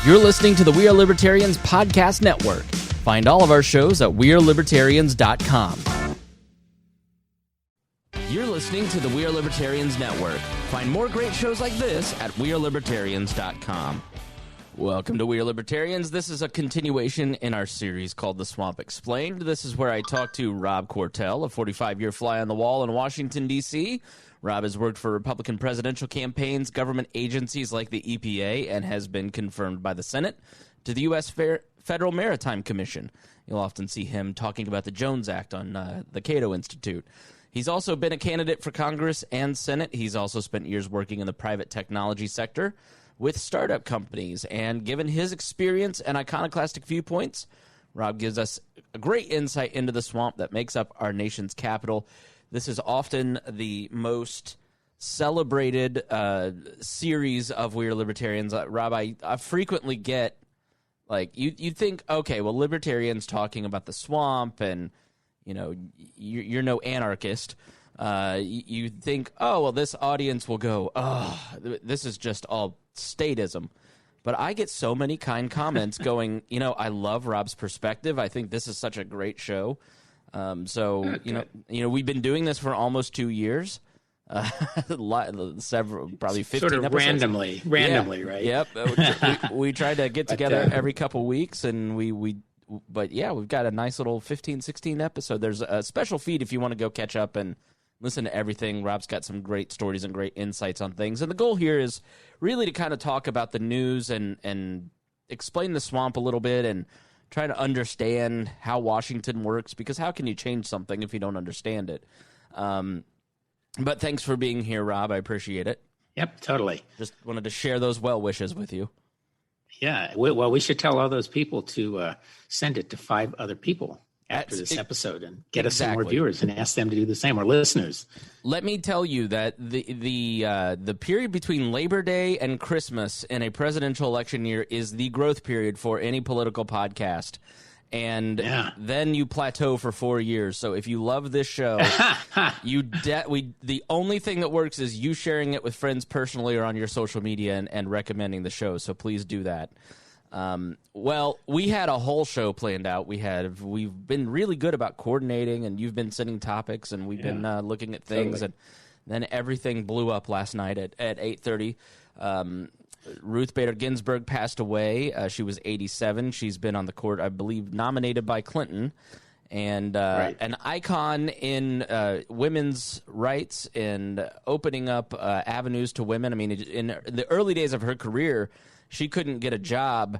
You're listening to the We Are Libertarians podcast network. Find all of our shows at wearelibertarians.com. You're listening to the We Are Libertarians network. Find more great shows like this at wearelibertarians.com. Welcome to We Are Libertarians. This is a continuation in our series called The Swamp Explained. This is where I talk to Rob Quartel, a 45-year fly on the wall in Washington, D.C. Rob has worked for Republican presidential campaigns, government agencies like the EPA, and has been confirmed by the Senate to the U.S. Federal Maritime Commission. You'll often see him talking about the Jones Act on the Cato Institute. He's also been a candidate for Congress and Senate. He's also spent years working in the private technology sector with startup companies. And given his experience and iconoclastic viewpoints, Rob gives us a great insight into the swamp that makes up our nation's capital. This is often the most celebrated series of We Are Libertarians. Rob, I frequently get, like, you think, okay, well, libertarians talking about the swamp and, you know, you're no anarchist. You think, oh, well, this audience will go, oh, this is just all statism. But I get so many kind comments going, you know, I love Rob's perspective. I think this is such a great show. So, you know, we've been doing this for almost 2 years. Several, probably 15 sort of episodes. randomly, right? Yep. We try to get together every couple weeks, and but yeah, we've got a nice little 15, 16 episode. There's a special feed if you want to go catch up and listen to everything. Rob's got some great stories and great insights on things. And the goal here is really to kind of talk about the news and explain the swamp a little bit and try to understand how Washington works, because how can you change something if you don't understand it? But thanks for being here, Rob. I appreciate it. Yep, totally. Just wanted to share those well wishes with you. Yeah, well, we should tell all those people to send it to 5 other people after this episode and get us some more viewers and ask them to do the same, or listeners. Let me tell you that the period between Labor Day and Christmas in a presidential election year is the growth period for any political podcast. And then you plateau for 4 years. So if you love this show, the only thing that works is you sharing it with friends personally or on your social media and recommending the show. So please do that. Well, we had a whole show planned out. We've been really good about coordinating, and you've been sending topics, and we've been looking at things, and then everything blew up last night at 8:30. Ruth Bader-Ginsburg passed away. She was 87. She's been on the court, I believe, nominated by Clinton, and an icon in women's rights and opening up avenues to women. I mean, in the early days of her career, she couldn't get a job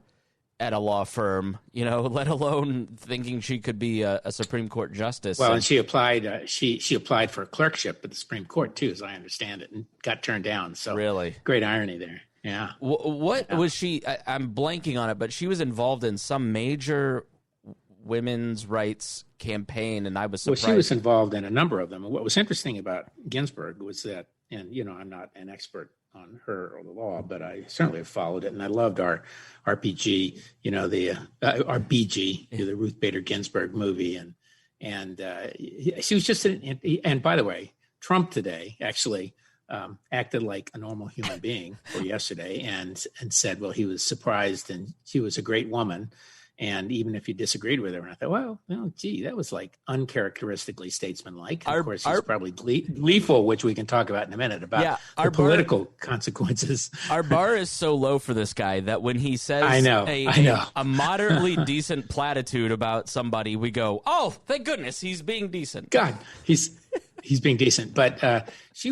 at a law firm, you know, let alone thinking she could be a Supreme Court justice. Well, and she applied. She applied for a clerkship at the Supreme Court too, as I understand it, and got turned down. So really, great irony there. Yeah. What was she? I'm blanking on it, but she was involved in some major women's rights campaign, and I was surprised. Well, she was involved in a number of them. And what was interesting about Ginsburg was that, and you know, I'm not an expert on her or the law, but I certainly have followed it, and I loved our RPG, you know, our BG, the Ruth Bader Ginsburg movie, and she was just and by the way, Trump today actually acted like a normal human being or yesterday, and said, well, he was surprised, and she was a great woman. And even if you disagreed with her, and I thought, well, gee, that was like uncharacteristically statesmanlike. Of course, he's probably gleeful, which we can talk about in a minute, about the political consequences. Our bar is so low for this guy that when he says a moderately decent platitude about somebody, we go, oh, thank goodness he's being decent. God, he's being decent. But she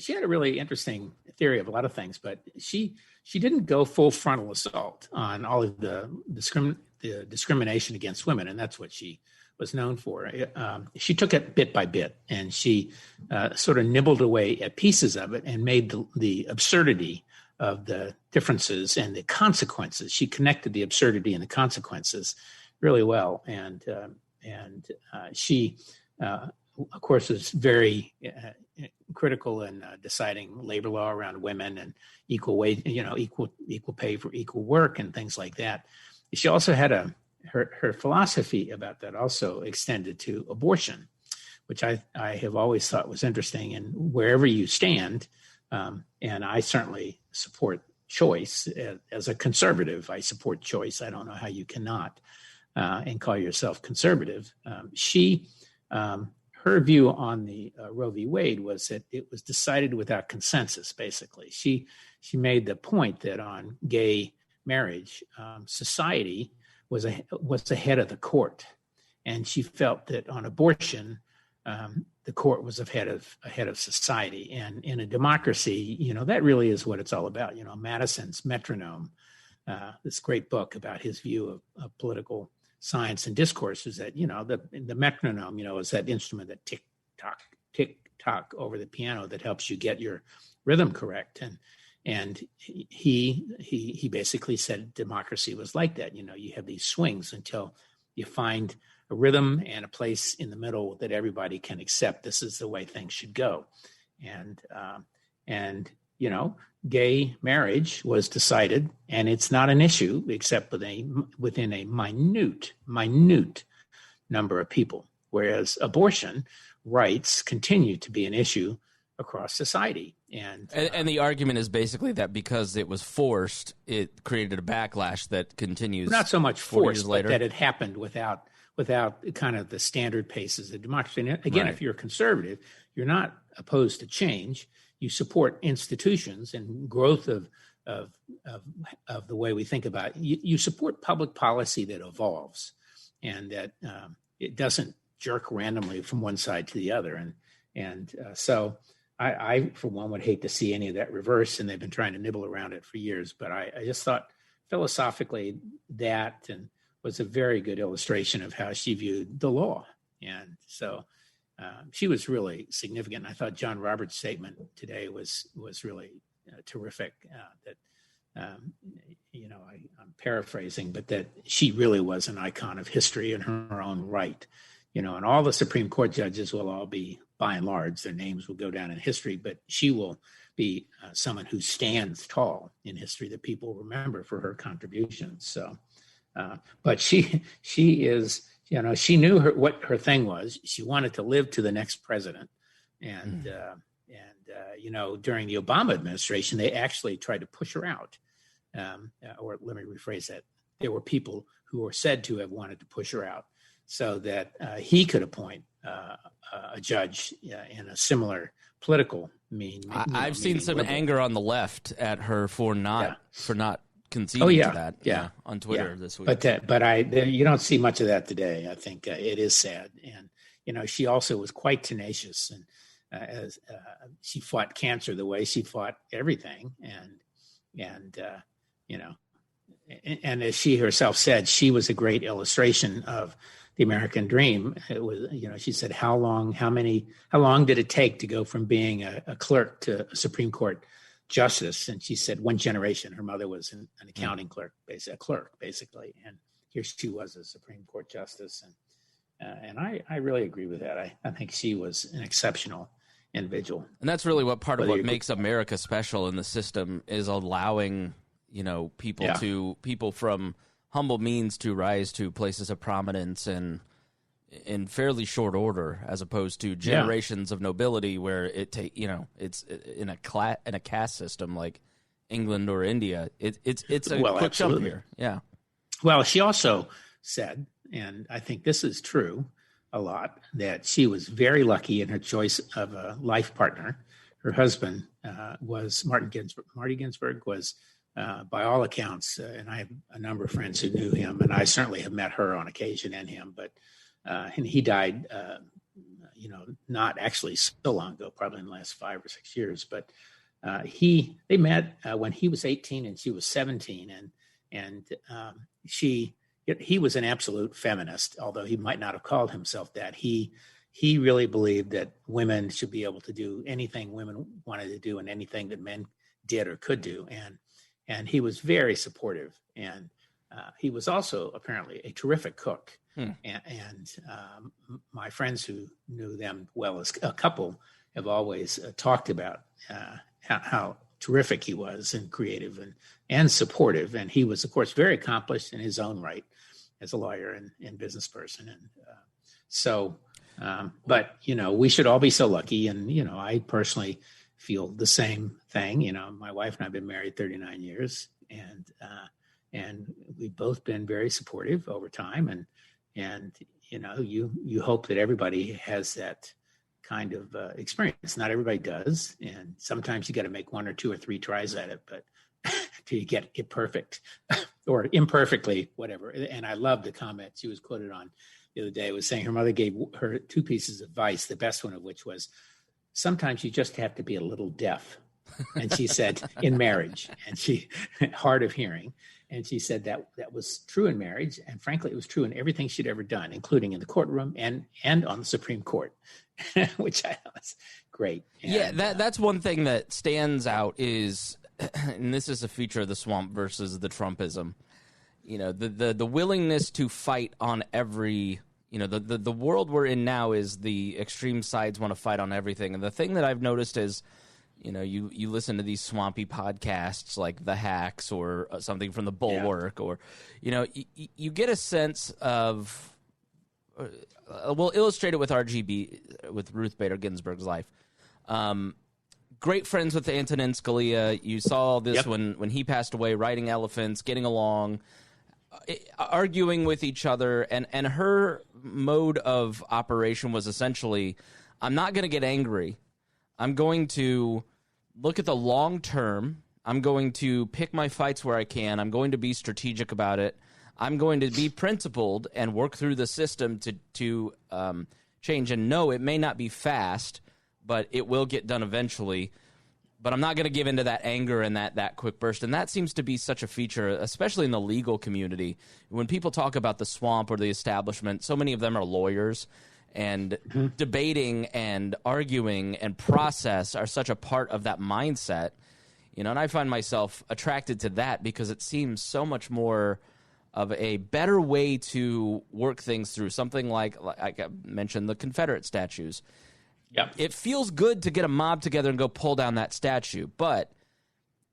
had a really interesting theory of a lot of things, but she didn't go full frontal assault on all of the discrimination against women, and that's what she was known for. She took it bit by bit, and she sort of nibbled away at pieces of it and made the absurdity of the differences and the consequences. She connected the absurdity and the consequences really well, and she, of course, is very critical in deciding labor law around women and equal wage, equal pay for equal work and things like that. She also had her philosophy about that also extended to abortion, which I have always thought was interesting. And wherever you stand, and I certainly support choice. As a conservative, I support choice. I don't know how you cannot and call yourself conservative. Her view on the Roe v. Wade was that it was decided without consensus, basically. She made the point that on gay marriage, society was ahead of the court. And she felt that on abortion, the court was ahead of society. And in a democracy, that really is what it's all about. Madison's Metronome, this great book about his view of political science and discourse, is that, the metronome, is that instrument that tick tock over the piano that helps you get your rhythm correct. And he basically said democracy was like that. You have these swings until you find a rhythm and a place in the middle that everybody can accept. This is the way things should go. And gay marriage was decided, and it's not an issue except within a minute number of people, whereas abortion rights continue to be an issue across society. And the argument is basically that because it was forced, it created a backlash that continues. Not so much forced, but that it happened without kind of the standard paces of democracy. And again, If you're a conservative, you're not opposed to change. You support institutions and growth of the way we think about it. You support public policy that evolves and that it doesn't jerk randomly from one side to the other. So I, for one, would hate to see any of that reverse, and they've been trying to nibble around it for years. But I just thought philosophically that was a very good illustration of how she viewed the law. And so she was really significant. I thought John Roberts' statement today was really terrific. I'm paraphrasing, but that she really was an icon of history in her own right. And all the Supreme Court judges will all be, by and large, their names will go down in history, but she will be someone who stands tall in history that people remember for her contributions. So, but she is, she knew what her thing was. She wanted to live to the next president. And during the Obama administration, they actually tried to push her out. Or let me rephrase that. There were people who were said to have wanted to push her out so that he could appoint a judge in a similar political I've seen some anger on the left at her for not conceding to that on Twitter this week. But you don't see much of that today. I think it is sad. And, she also was quite tenacious, and as she fought cancer the way she fought everything. And as she herself said, she was a great illustration of the American dream. It was, she said, how long did it take to go from being a clerk to a Supreme Court justice? And she said 1 generation. Her mother was an accounting clerk, a clerk, basically. And here she was a Supreme Court justice. And I really agree with that. I think she was an exceptional individual. And that's really what makes America special in the system is allowing, people from humble means to rise to places of prominence and in fairly short order, as opposed to generations of nobility where it's in a caste system like England or India. It's a quick jump here. Yeah. Well, she also said, and I think this is true a lot, that she was very lucky in her choice of a life partner. Her husband was Marty Ginsburg was, by all accounts, and I have a number of friends who knew him, and I certainly have met her on occasion and him, but and he died, not actually so long ago, probably in the last 5 or 6 years, but they met when he was 18 and she was 17, and he was an absolute feminist, although he might not have called himself that. He really believed that women should be able to do anything women wanted to do and anything that men did or could do, and he was very supportive. And he was also apparently a terrific cook. And my friends who knew them well as a couple have always talked about how terrific he was and creative and supportive. And he was, of course, very accomplished in his own right as a lawyer and business person. And but we should all be so lucky. And, I personally feel the same thing. You know, my wife and I have been married 39 years, and we've both been very supportive over time. And you know, you hope that everybody has that kind of experience. Not everybody does, and sometimes you got to make 1 or 2 or 3 tries at it, but till you get it perfect or imperfectly, whatever. And I love the comment she was quoted on the other day. It was saying her mother gave her 2 pieces of advice, the best one of which was, sometimes you just have to be a little deaf. And she said, in marriage, and she, hard of hearing. And she said that was true in marriage. And frankly, it was true in everything she'd ever done, including in the courtroom and on the Supreme Court, which I thought was great. And, yeah, that's one thing that stands out is, and this is a feature of the swamp versus the Trumpism, you know, the willingness to fight on every, you know, the world we're in now is the extreme sides want to fight on everything. And the thing that I've noticed is, you know, you listen to these swampy podcasts like The Hacks or something from the Bulwark, or, you know, you get a sense of, we'll illustrate it with RGB, with Ruth Bader-Ginsburg's life. Great friends with Antonin Scalia. You saw this when he passed away, riding elephants, getting along, arguing with each other. And her mode of operation was essentially, I'm not going to get angry. I'm going to look at the long term. I'm going to pick my fights where I can. I'm going to be strategic about it. I'm going to be principled and work through the system to change. And no, it may not be fast, but it will get done eventually. But I'm not going to give into that anger and that quick burst. And that seems to be such a feature, especially in the legal community. When people talk about the swamp or the establishment, so many of them are lawyers. And debating and arguing and process are such a part of that mindset. You know, and I find myself attracted to that because it seems so much more of a better way to work things through. Something like I mentioned, the Confederate statues. Yep. It feels good to get a mob together and go pull down that statue. But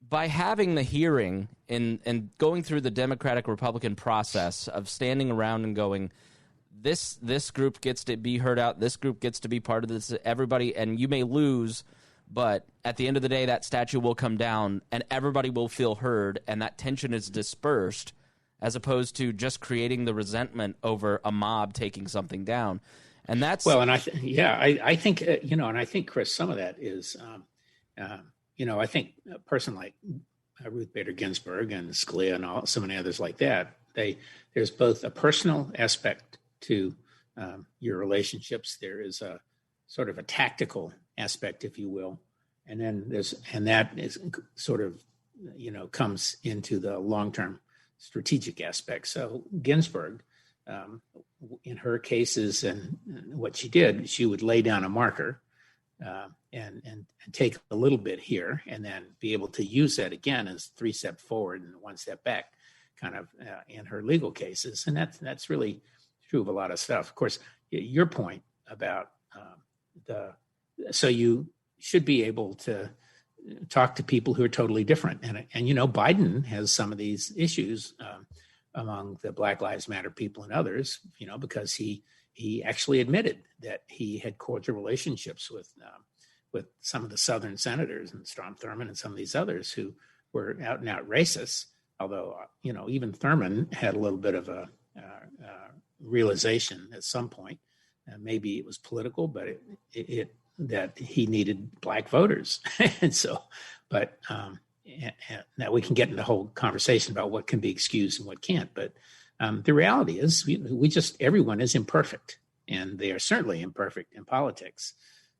by having the hearing and going through the Democratic-Republican process of standing around and going, this group gets to be heard out, this group gets to be part of this, everybody, and you may lose, but at the end of the day, that statue will come down and everybody will feel heard, and that tension is dispersed, as opposed to just creating the resentment over a mob taking something down. And that's well, and I think you know, and I think, Chris, some of that is, you know, I think a person like Ruth Bader Ginsburg and Scalia and so many others like that, there's both a personal aspect to your relationships. There is a sort of a tactical aspect, if you will, and then that is sort of, you know, comes into the long-term strategic aspect. So Ginsburg, in her cases and what she did, she would lay down a marker and take a little bit here, and then be able to use that again as 3 steps forward and 1 step back, kind of in her legal cases, and that's really true of a lot of stuff. Of course, your point about so you should be able to talk to people who are totally different, and you know, Biden has some of these issues among the Black Lives Matter people and others, you know, because he actually admitted that he had cordial relationships with some of the Southern senators and Strom Thurmond and some of these others who were out and out racists. Although, you know, even Thurmond had a little bit of a realization at some point, maybe it was political, but it that he needed Black voters. And so, but now we can get into the whole conversation about what can be excused and what can't. But the reality is we just, everyone is imperfect, and they are certainly imperfect in politics.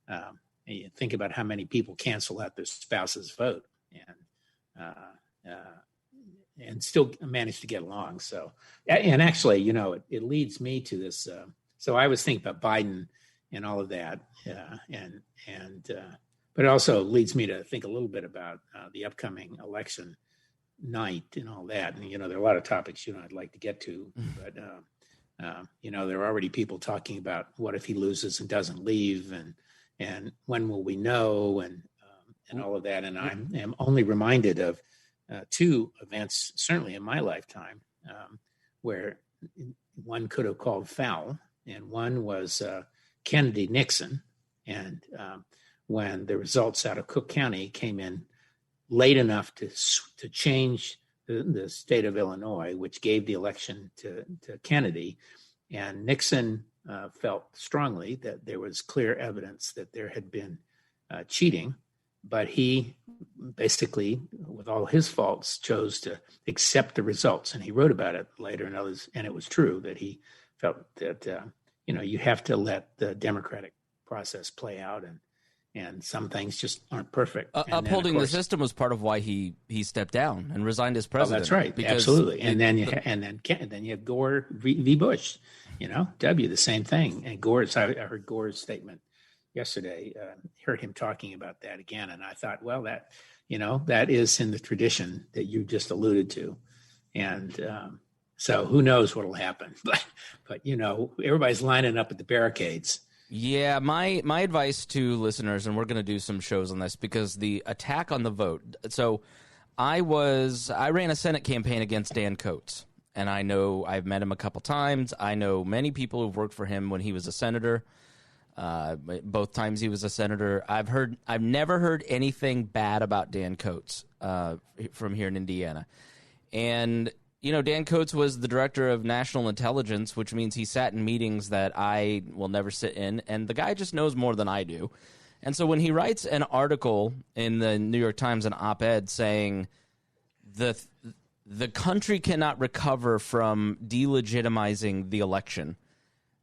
And you think about how many people cancel out their spouse's vote and still manage to get along. So, and actually, you know, it leads me to this. So I was thinking about Biden and all of that, but it also leads me to think a little bit about the upcoming election night and all that. And, you know, there are a lot of topics, you know, I'd like to get to, but, you know, there are already people talking about what if he loses and doesn't leave, and when will we know, and all of that. And I am only reminded of 2 events, certainly in my lifetime, where one could have called foul, and one was Kennedy Nixon. And when the results out of Cook County came in late enough to change the state of Illinois, which gave the election to Kennedy. And Nixon felt strongly that there was clear evidence that there had been cheating, but he basically, with all his faults, chose to accept the results. And he wrote about it later, and it was true that he felt that you have to let the democratic process play out, and some things just aren't perfect. Upholding the system was part of why he stepped down and resigned as president. Oh, that's right, absolutely. And then you have Gore v. Bush, W, the same thing. And I heard Gore's statement yesterday. Heard him talking about that again, and I thought, well, that is in the tradition that you just alluded to, and so who knows what'll happen? But everybody's lining up at the barricades. Yeah, my advice to listeners, and we're going to do some shows on this because the attack on the vote. So I ran a Senate campaign against Dan Coates, and I've met him a couple times. I know many people who've worked for him when he was a senator. Both times he was a senator. I've never heard anything bad about Dan Coates from here in Indiana. And Dan Coates was the director of national intelligence, which means he sat in meetings that I will never sit in, and the guy just knows more than I do. And so when he writes an article in the New York Times, an op-ed saying the country cannot recover from delegitimizing the election,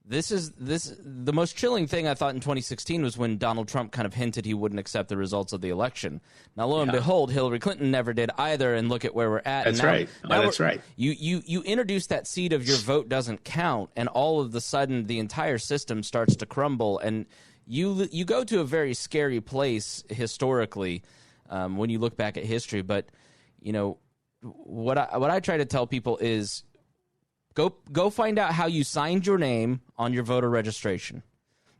the most chilling thing I thought in 2016 was when Donald Trump kind of hinted he wouldn't accept the results of the election. Now, lo and behold, Hillary Clinton never did either, and look at where we're at. That's right. That's right. You introduce that seed of your vote doesn't count, and all of the sudden the entire system starts to crumble, and you go to a very scary place historically when you look back at history. But what I try to tell people is, Go find out how you signed your name on your voter registration.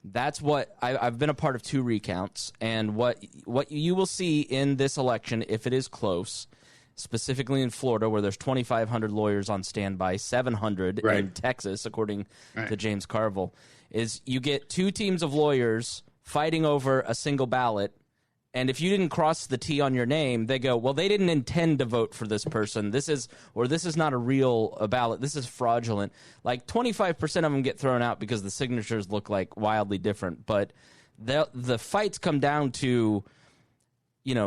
That's what I've been a part of 2 recounts, and what you will see in this election, if it is close, specifically in Florida, where there's 2,500 lawyers on standby, 700 in Texas, according to James Carville, is you get 2 teams of lawyers fighting over a single ballot. And if you didn't cross the T on your name, they go, well, they didn't intend to vote for this person. This is not a real ballot. This is fraudulent. Like 25% of them get thrown out because the signatures look like wildly different. But the fights come down to,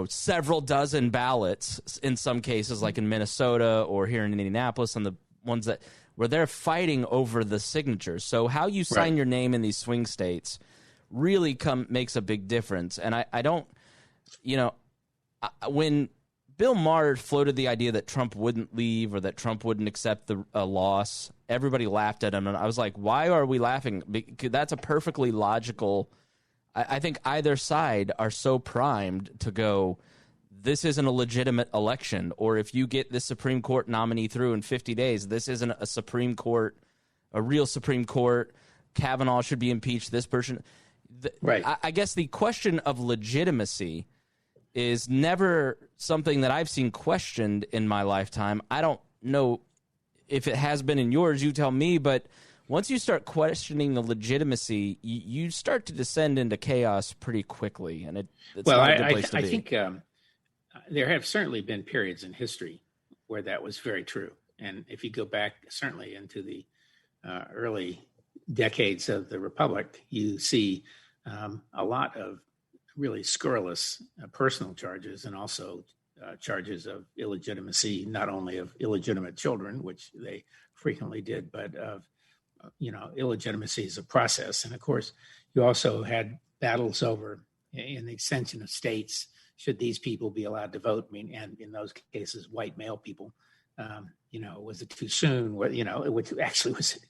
several dozen ballots in some cases, like in Minnesota or here in Indianapolis, and the ones where they're fighting over the signatures. So how you sign your name in these swing states really makes a big difference. And I don't. When Bill Maher floated the idea that Trump wouldn't leave or that Trump wouldn't accept a loss, everybody laughed at him. And I was like, why are we laughing? Because that's a perfectly logical. I think either side are so primed to go, this isn't a legitimate election. Or if you get this Supreme Court nominee through in 50 days, this isn't a Supreme Court, a real Supreme Court. Kavanaugh should be impeached. This person. I guess the question of legitimacy is never something that I've seen questioned in my lifetime. I don't know if it has been in yours. You tell me. But once you start questioning the legitimacy, you start to descend into chaos pretty quickly, and it's not a good place to be. I think there have certainly been periods in history where that was very true. And if you go back certainly into the early decades of the Republic, you see a lot of really scurrilous personal charges, and also charges of illegitimacy, not only of illegitimate children, which they frequently did, but of illegitimacy as a process. And of course, you also had battles over, in the extension of states, should these people be allowed to vote? I mean, and in those cases, white male people. Was it too soon? Which actually was an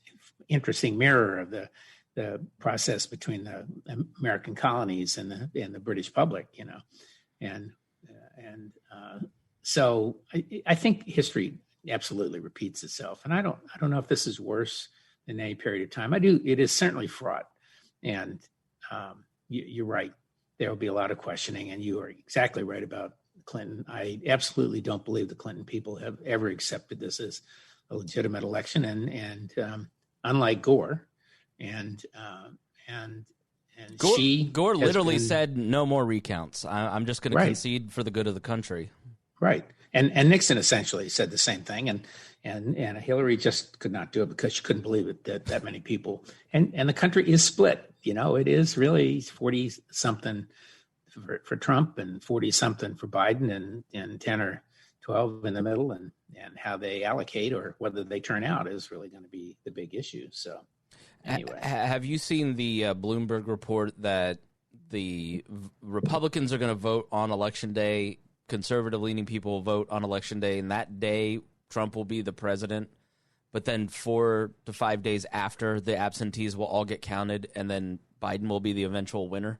interesting mirror of the process between the American colonies and the British public, so I think history absolutely repeats itself, and I don't know if this is worse than any period of time. It is certainly fraught, and you're right. There will be a lot of questioning, and you are exactly right about Clinton. I absolutely don't believe the Clinton people have ever accepted this as a legitimate election, and unlike Gore. And And Gore literally said no more recounts. I'm just going to concede for the good of the country. Right. And Nixon essentially said the same thing. And Hillary just could not do it because she couldn't believe it that many people. And the country is split. It is really 40-something for Trump and 40-something for Biden and 10 or 12 in the middle. And how they allocate or whether they turn out is really going to be the big issue. So anyway. Have you seen the Bloomberg report that the Republicans are going to vote on Election Day, conservative-leaning people will vote on Election Day, and that day Trump will be the president, but then 4 to 5 days after, the absentees will all get counted, and then Biden will be the eventual winner?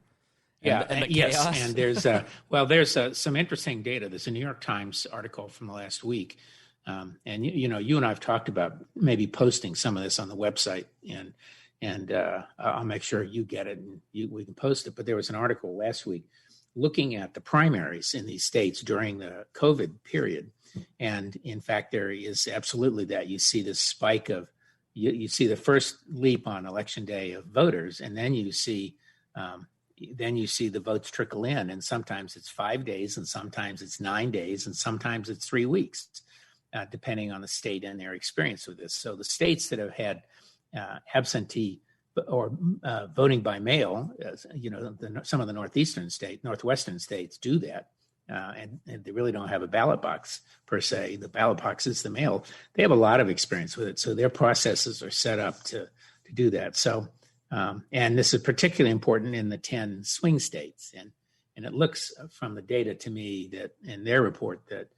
Yes, and there's some interesting data. There's a New York Times article from the last week, and you and I have talked about maybe posting some of this on the website, and I'll make sure you get it and we can post it. But there was an article last week looking at the primaries in these states during the COVID period, and in fact, there is absolutely that. You see this spike of you see the first leap on Election Day of voters, and then you see the votes trickle in, and sometimes it's 5 days, and sometimes it's 9 days, and sometimes it's 3 weeks, depending on the state and their experience with this. So the states that have had absentee or voting by mail, some of the northwestern states do that, and they really don't have a ballot box per se. The ballot box is the mail. They have a lot of experience with it, so their processes are set up to do that. So. And this is particularly important in the 10 swing states. And it looks from the data to me that in their report that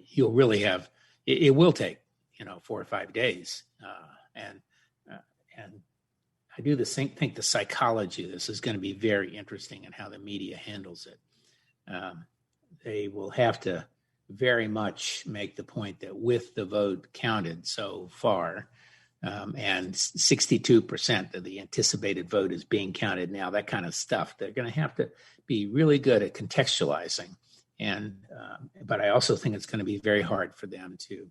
you'll really have, it will take, 4 or 5 days. And I do think the psychology of this is going to be very interesting in how the media handles it. They will have to very much make the point that with the vote counted so far, and 62% of the anticipated vote is being counted now, that kind of stuff. They're going to have to be really good at contextualizing. But I also think it's going to be very hard for them to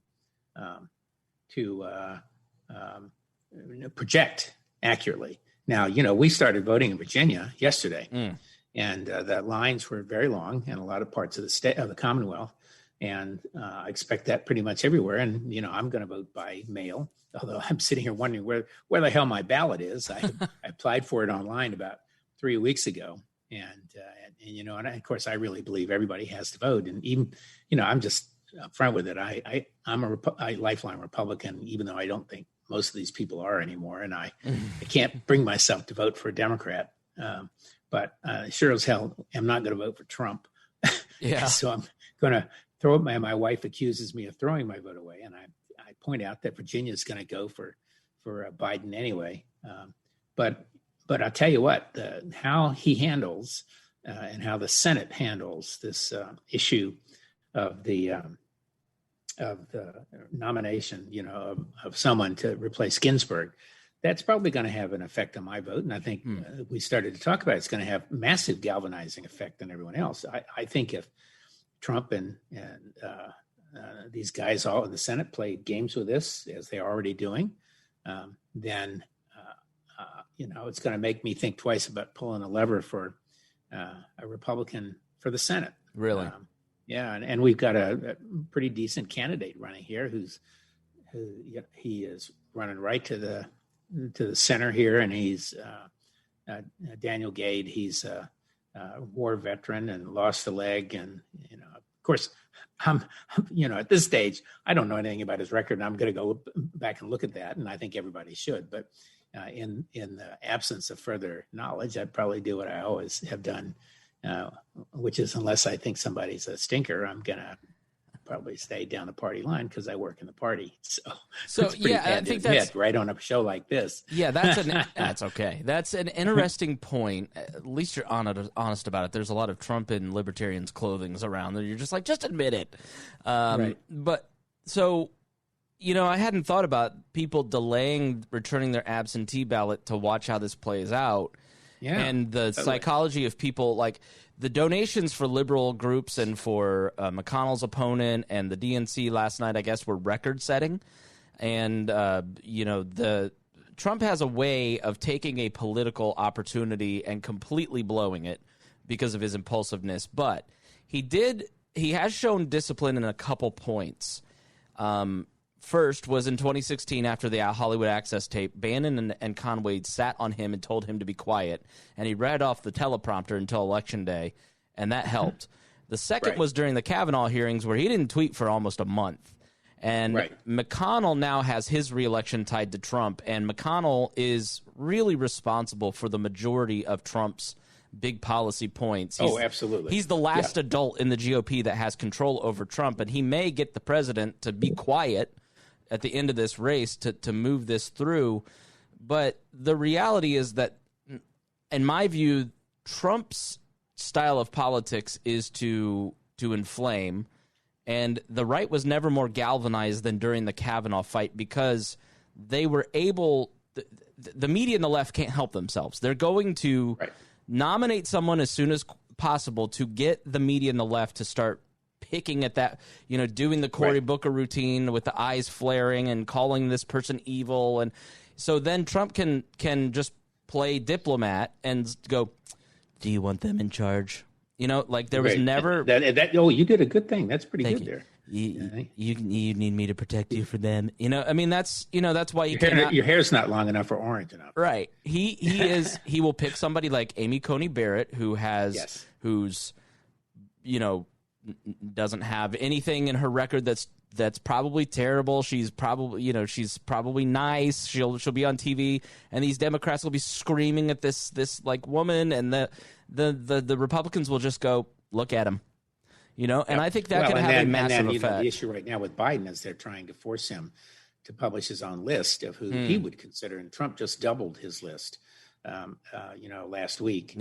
project accurately. Now, we started voting in Virginia yesterday, and the lines were very long in a lot of parts of the state of the Commonwealth. And I expect that pretty much everywhere. And, I'm going to vote by mail, although I'm sitting here wondering where the hell my ballot is. I applied for it online about 3 weeks ago. And of course, I really believe everybody has to vote. And even, I'm just upfront with it. I'm a lifelong Republican, even though I don't think most of these people are anymore. And I can't bring myself to vote for a Democrat. But sure as hell, I'm not going to vote for Trump. Yeah. So I'm going to throw it. My wife accuses me of throwing my vote away, and I point out that Virginia is going to go for Biden anyway. But I'll tell you what, how he handles and how the Senate handles this issue of the nomination, of someone to replace Ginsburg, that's probably going to have an effect on my vote. And I think we started to talk about it's going to have massive galvanizing effect on everyone else. I think if Trump and these guys all in the Senate played games with this, as they're already doing, then it's going to make me think twice about pulling a lever for a Republican for the Senate. Really? And we've got a pretty decent candidate running here who he is running right to the center here, and he's Daniel Gade. He's a war veteran and lost a leg, and of course, I'm at this stage, I don't know anything about his record, and I'm going to go back and look at that, and I think everybody should. But in the absence of further knowledge, I'd probably do what I always have done, which is, unless I think somebody's a stinker, I'm going to probably stay down the party line because I work in the party. So I think that's right on a show like this. Yeah, that's okay. That's an interesting point. At least you're honest about it. There's a lot of Trump and Libertarians clothings around, and you're just like, just admit it. Right. But so, I hadn't thought about people delaying returning their absentee ballot to watch how this plays out. Yeah, and the psychology of people, like the donations for liberal groups and for McConnell's opponent and the DNC last night, I guess, were record-setting. And, the Trump has a way of taking a political opportunity and completely blowing it because of his impulsiveness. But he has shown discipline in a couple points. First was in 2016 after the Hollywood Access tape. Bannon and Conway sat on him and told him to be quiet, and he read off the teleprompter until Election Day, and that helped. The second was during the Kavanaugh hearings where he didn't tweet for almost a month. And McConnell now has his reelection tied to Trump, and McConnell is really responsible for the majority of Trump's big policy points. Absolutely. He's the last adult in the GOP that has control over Trump, and he may get the president to be quiet at the end of this race to move this through. But the reality is that, in my view, Trump's style of politics is to inflame, and the right was never more galvanized than during the Kavanaugh fight because they were able the media and the left can't help themselves. They're going to nominate someone as soon as possible to get the media and the left to start picking at that, doing the Cory Booker routine with the eyes flaring and calling this person evil. And so then Trump can just play diplomat and go, do you want them in charge? There was never you did a good thing. That's pretty good there. You need me to protect you from them. That's why your hair's not long enough or orange enough. Right. He will pick somebody like Amy Coney Barrett who's doesn't have anything in her record that's probably terrible. She's probably nice. She'll be on TV, and these Democrats will be screaming at this like woman, and the Republicans will just go, look at him, and I think that can have a massive effect. The issue right now with Biden is they're trying to force him to publish his own list of who he would consider, and Trump just doubled his list, last week,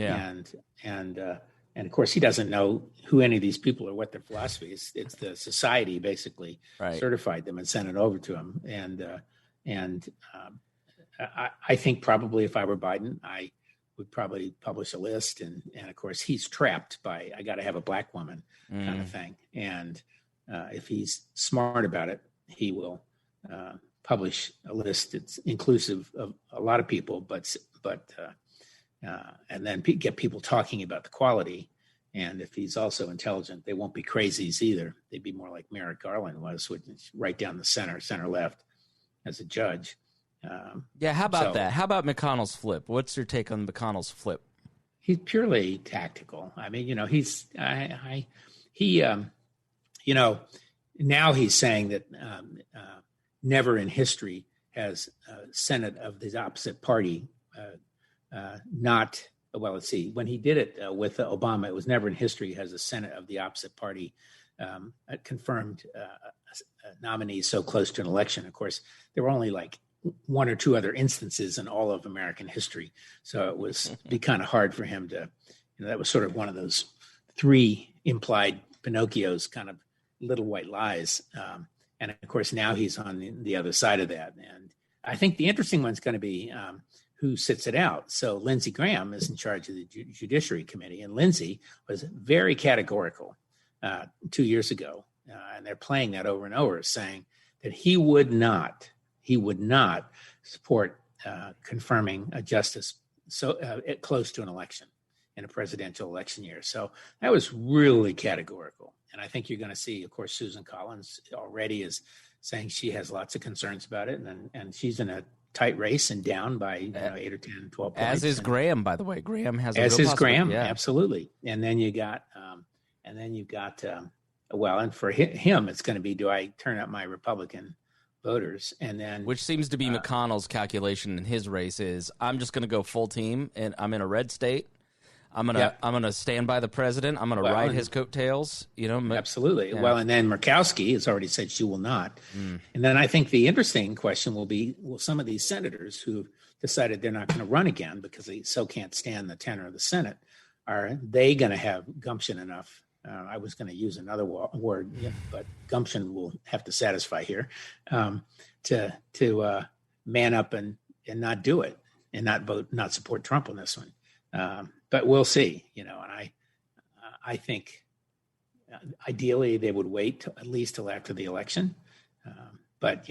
and of course, he doesn't know who any of these people are, what their philosophy is. It's the society basically certified them and sent it over to him. And I think probably if I were Biden, I would probably publish a list. And of course, he's trapped by I got to have a black woman kind of thing. And if he's smart about it, he will publish a list that's inclusive of a lot of people, but and then get people talking about the quality. And if he's also intelligent, they won't be crazies either. They'd be more like Merrick Garland was, which is right down the center left as a judge. How about that? How about McConnell's flip? What's your take on McConnell's flip? He's purely tactical. I mean, now he's saying that never in history has Senate of the opposite party let's see. When he did it with Obama, it was never in history has a Senate of the opposite party confirmed nominees so close to an election. Of course, there were only like one or two other instances in all of American history. So it was be kind of hard for him to, that was sort of one of those three implied Pinocchios, kind of little white lies. And of course, now he's on the other side of that. And I think the interesting one's going to be who sits it out. So Lindsey Graham is in charge of the Judiciary Committee, and Lindsey was very categorical 2 years ago, and they're playing that over and over, saying that he would not support confirming a justice close to an election in a presidential election year. So that was really categorical, and I think you're going to see, of course, Susan Collins already is saying she has lots of concerns about it, and she's in a tight race and down by 8 or 10, 12 points. As is Graham, by the way. Graham has as is Graham, absolutely. And then you got, and for him, it's going to be, do I turn up my Republican voters? And then, which seems to be McConnell's calculation in his race is, I'm just going to go full team, and I'm in a red state. I'm gonna stand by the president. I'm gonna ride his coattails. Absolutely. Yeah. Well, and then Murkowski has already said she will not. And then I think the interesting question will be: will some of these senators who decided they're not going to run again because they so can't stand the tenor of the Senate, are they going to have gumption enough? I was going to use another word, but gumption will have to satisfy here to man up and not do it and not support Trump on this one. But we'll see, and I think ideally they would wait at least till after the election. But,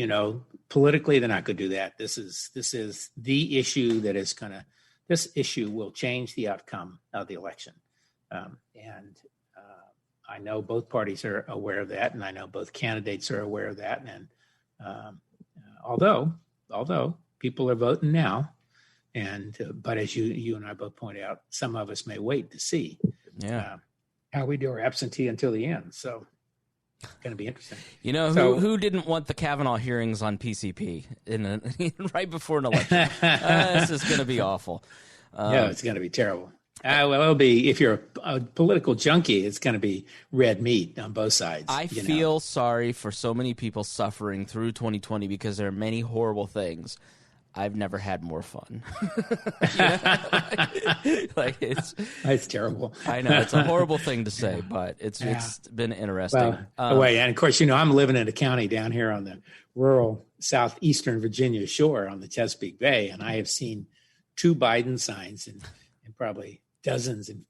politically, they're not going to do that. This is the issue that is this issue will change the outcome of the election. And I know both parties are aware of that, and I know both candidates are aware of that. And although people are voting now, but as you and I both point out, some of us may wait to see how we do our absentee until the end. So it's going to be interesting. You know, who didn't want the Kavanaugh hearings on PCP right before an election? This is going to be awful. Yeah, it's going to be terrible. Well, it'll be, if you're a political junkie, it's going to be red meat on both sides. I feel sorry for so many people suffering through 2020 because there are many horrible things. I've never had more fun. It's terrible. I know it's a horrible thing to say, but it's been interesting. And of course, I'm living in a county down here on the rural southeastern Virginia shore on the Chesapeake Bay, and I have seen 2 Biden signs and probably dozens and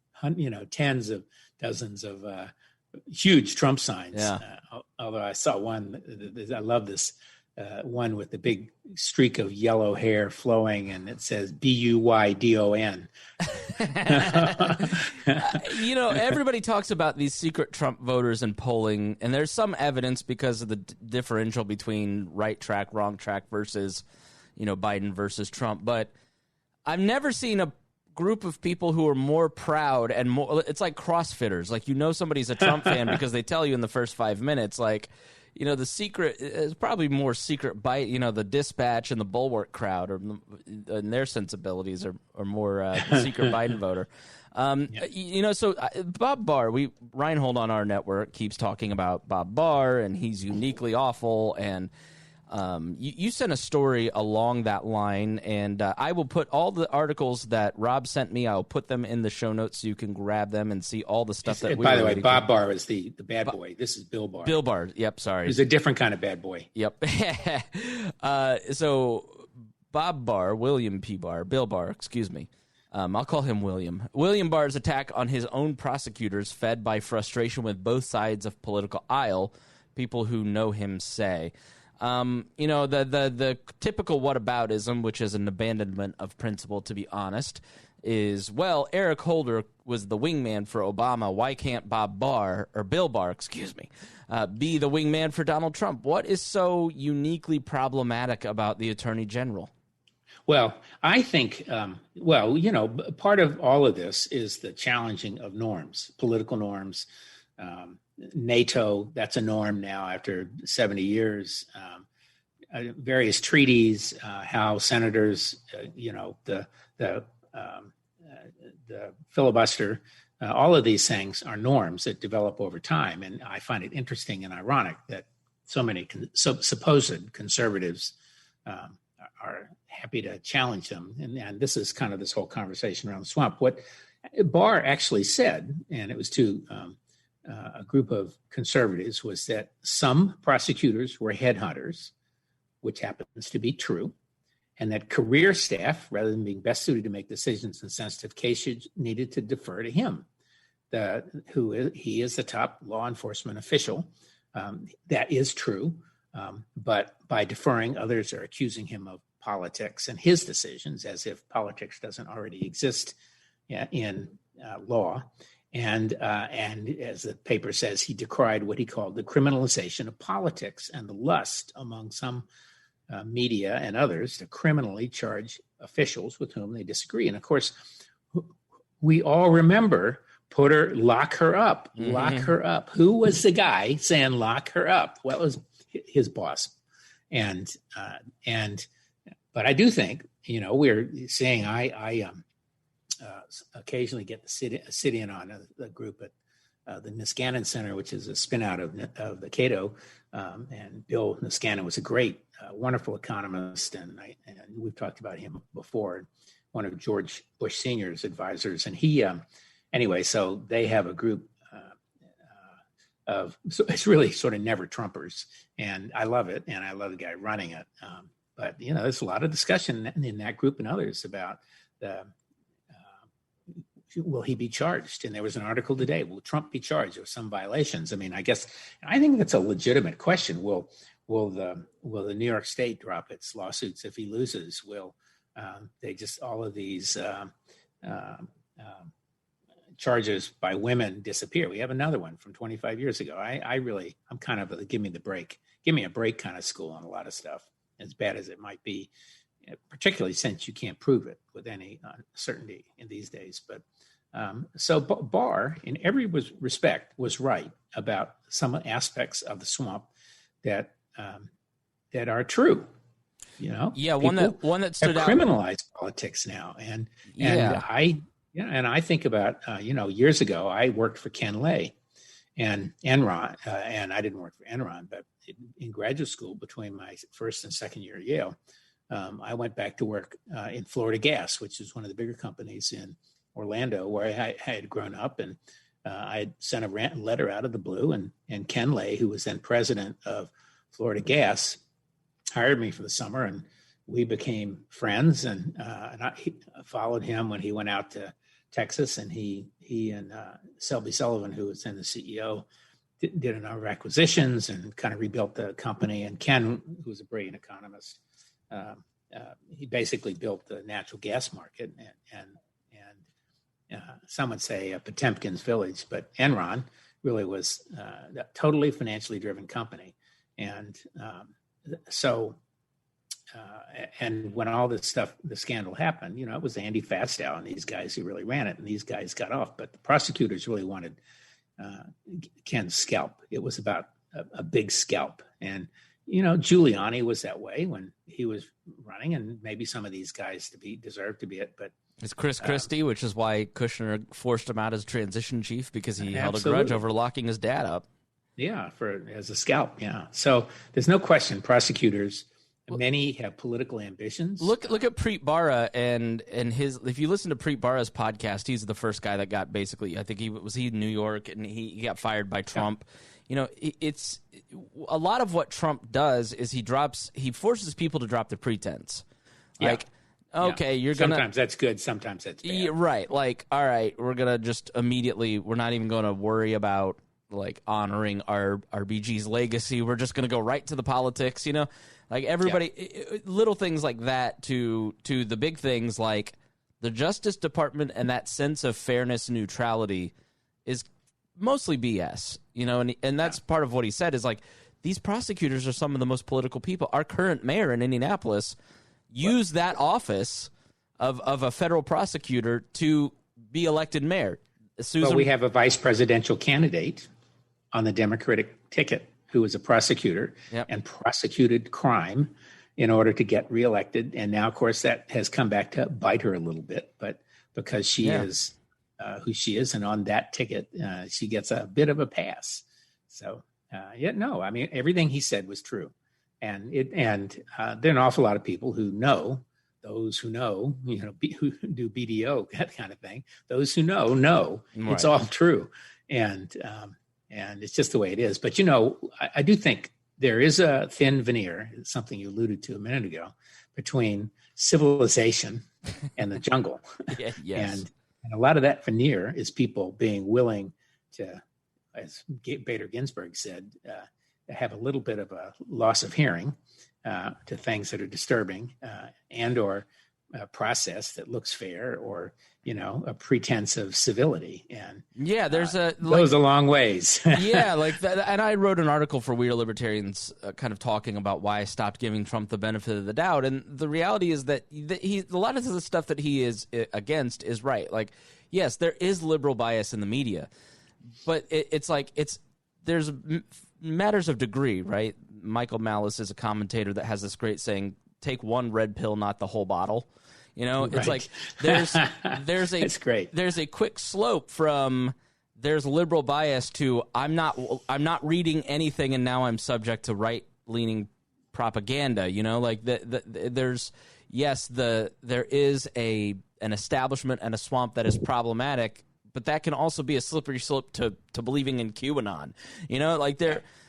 tens of dozens of huge Trump signs. Yeah. Although I saw one, I love this. One with the big streak of yellow hair flowing, and it says BUYDON. Everybody talks about these secret Trump voters in polling, and there's some evidence because of the differential between right track, wrong track versus, Biden versus Trump. But I've never seen a group of people who are more proud and more. It's like CrossFitters. Like, somebody's a Trump fan because they tell you in the first 5 minutes, like. The secret is probably more secret bite. The Dispatch and the Bulwark crowd, and their sensibilities are more the secret Biden voter. So Bob Barr, Reinhold on our network keeps talking about Bob Barr, and he's uniquely awful. And you sent a story along that line, and I will put all the articles that Rob sent me. I'll put them in the show notes so you can grab them and see all the stuff that we. By the way, Bob Barr is the bad boy. This is Bill Barr. Bill Barr. Yep. Sorry. He's a different kind of bad boy. Yep. So Bob Barr, William P. Barr, Bill Barr. Excuse me. I'll call him William. William Barr's attack on his own prosecutors, fed by frustration with both sides of political aisle. People who know him say. The typical whataboutism, which is an abandonment of principle, to be honest, is, well, Eric Holder was the wingman for Obama. Why can't Bill Barr, be the wingman for Donald Trump? What is so uniquely problematic about the Attorney General? Well, I think, part of all of this is the challenging of norms, political norms. NATO, that's a norm now after 70 years. Various treaties, how senators, the filibuster, all of these things are norms that develop over time. And I find it interesting and ironic that so many supposed conservatives are happy to challenge them. And this is kind of this whole conversation around the swamp. What Barr actually said, and it was to a group of conservatives, was that some prosecutors were headhunters, which happens to be true, and that career staff, rather than being best suited to make decisions in sensitive cases, needed to defer to him. He is the top law enforcement official. That is true, but by deferring, others are accusing him of politics and his decisions, as if politics doesn't already exist in law. And as the paper says, he decried what he called the criminalization of politics and the lust among some media and others to criminally charge officials with whom they disagree. And of course, we all remember lock her up, lock her up. Who was the guy saying lock her up? Well, it was his boss. But I do think, we're saying I occasionally get to sit in on a group at the Niskanen Center, which is a spin out of the Cato. And Bill Niskanen was a great, wonderful economist. And we've talked about him before, one of George Bush Sr.'s advisors. And he, anyway, so they have a group so it's really sort of never Trumpers. And I love it. And I love the guy running it. But, there's a lot of discussion in that group and others about will he be charged? And there was an article today, will Trump be charged with some violations? I mean, I think that's a legitimate question. Will will the New York State drop its lawsuits if he loses? Will they just all of these charges by women disappear? We have another one from 25 years ago. I'm kind of a give me a break kind of school on a lot of stuff, as bad as it might be, particularly since you can't prove it with any certainty in these days. But so Barr, in every respect, was right about some aspects of the swamp that are true. One that stood out. Criminalized politics now, and I think about years ago I worked for Ken Lay and Enron, and I didn't work for Enron, but in graduate school between my first and second year at Yale, I went back to work in Florida Gas, which is one of the bigger companies in Orlando, where I had grown up, and I had sent a letter out of the blue, and Ken Lay, who was then president of Florida Gas, hired me for the summer, and we became friends. And I followed him when he went out to Texas, and he and Selby Sullivan, who was then the CEO, did a number of acquisitions and kind of rebuilt the company. And Ken, who was a brilliant economist, he basically built the natural gas market, and some would say Potemkin's village, but Enron really was a totally financially driven company. And and when all this stuff, the scandal happened, it was Andy Fastow and these guys who really ran it, and these guys got off. But the prosecutors really wanted Ken's scalp. It was about a big scalp. And, Giuliani was that way when he was running, and maybe some of these guys deserved to be it. But it's Chris Christie, which is why Kushner forced him out as transition chief, because he held a Absolutely. grudge over locking his dad up. Yeah, as a scalp. Yeah. So there's no question prosecutors, many have political ambitions. Look at Preet Bharara and his. If you listen to Preet Bharara's podcast, he's the first guy that got basically. I think he was in New York, and he got fired by Trump. Yeah. It's a lot of what Trump does is he forces people to drop the pretense. Yeah. Like, okay, you're gonna. Sometimes that's good. Sometimes that's bad. Yeah, right. Like, all right, we're gonna just immediately. We're not even going to worry about like honoring our BG's legacy. We're just going to go right to the politics. Like everybody, little things like that to the big things like the Justice Department and that sense of fairness and neutrality is mostly BS, and that's part of what he said is like, these prosecutors are some of the most political people. Our current mayor in Indianapolis used that office of a federal prosecutor to be elected mayor. Well, we have a vice presidential candidate on the Democratic ticket who was a prosecutor and prosecuted crime in order to get reelected. And now, of course, that has come back to bite her a little bit, but because she is who she is, and on that ticket, she gets a bit of a pass. So, everything he said was true. And there are an awful lot of people who know, those who know, who do BDO, that kind of thing. Those who know right. It's all true. And it's just the way it is. But, I do think there is a thin veneer, something you alluded to a minute ago, between civilization and the jungle. Yes. And a lot of that veneer is people being willing to, as Bader-Ginsburg said, have a little bit of a loss of hearing to things that are disturbing and or a process that looks fair, or a pretense of civility. And goes a long ways. Like that. And I wrote an article for We Are Libertarians kind of talking about why I stopped giving Trump the benefit of the doubt. And the reality is that a lot of the stuff that he is against is right. Like, yes, there is liberal bias in the media, but there's matters of degree, right? Michael Malice is a commentator that has this great saying, take one red pill, not the whole bottle. It's right. Like there's That's great. There's a quick slope from there's liberal bias to I'm not reading anything, and now I'm subject to right leaning propaganda. Like there is an establishment and a swamp that is problematic, but that can also be a slippery slope to believing in QAnon. Like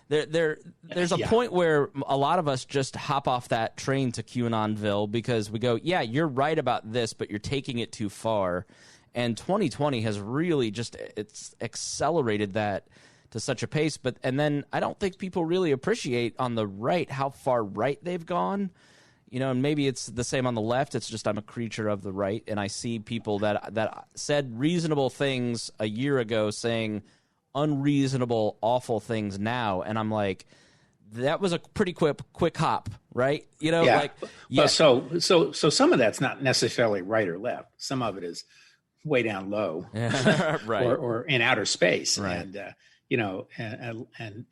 there's a point where a lot of us just hop off that train to QAnonville because we go, yeah, you're right about this, but you're taking it too far. And 2020 has really it's accelerated that to such a pace. And then I don't think people really appreciate on the right how far right they've gone. And maybe it's the same on the left. It's just I'm a creature of the right, and I see people that said reasonable things a year ago saying unreasonable, awful things now, and I'm like, that was a pretty quick hop, right? Well, so some of that's not necessarily right or left. Some of it is way down low, right, or in outer space, right. And and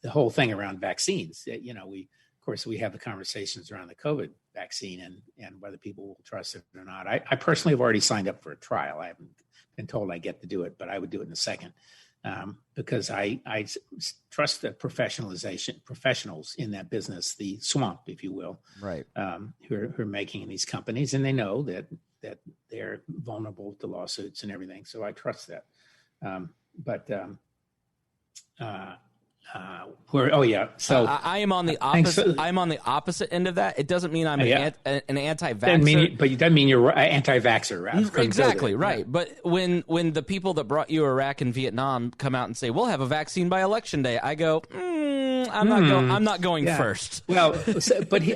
the whole thing around vaccines. Of course, we have the conversations around the COVID vaccine and whether people will trust it or not. I personally have already signed up for a trial. I haven't been told I get to do it, but I would do it in a second because I trust the professionals in that business, the swamp, if you will, right? Who are making these companies, and they know that they're vulnerable to lawsuits and everything. So I trust that. So I am on the opposite. I'm on the opposite end of that. It doesn't mean I'm an anti-vaxxer. But it doesn't mean you're anti-vaxxer, right? Exactly right. Yeah. But when the people that brought you Iraq and Vietnam come out and say we'll have a vaccine by election day, I go, I'm not going first. Well,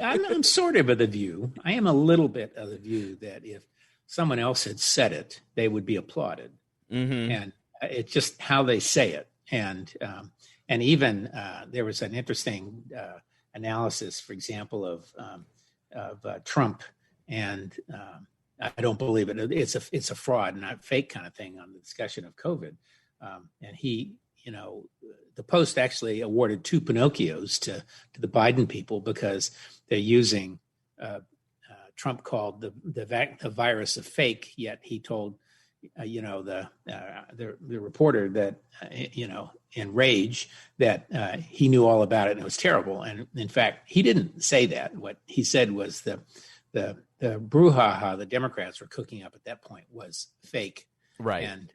I'm sort of the view. I am a little bit of the view that if someone else had said it, they would be applauded, and it's just how they say it, And even there was an interesting analysis, for example, of Trump, and I don't believe it. It's a fraud, not fake kind of thing on the discussion of COVID. And he, the Post actually awarded 2 Pinocchios to the Biden people because they're using Trump called the virus a fake, yet he told the reporter that in rage that he knew all about it and it was terrible. And in fact, he didn't say that. What he said was the brouhaha the Democrats were cooking up at that point was fake. Right. And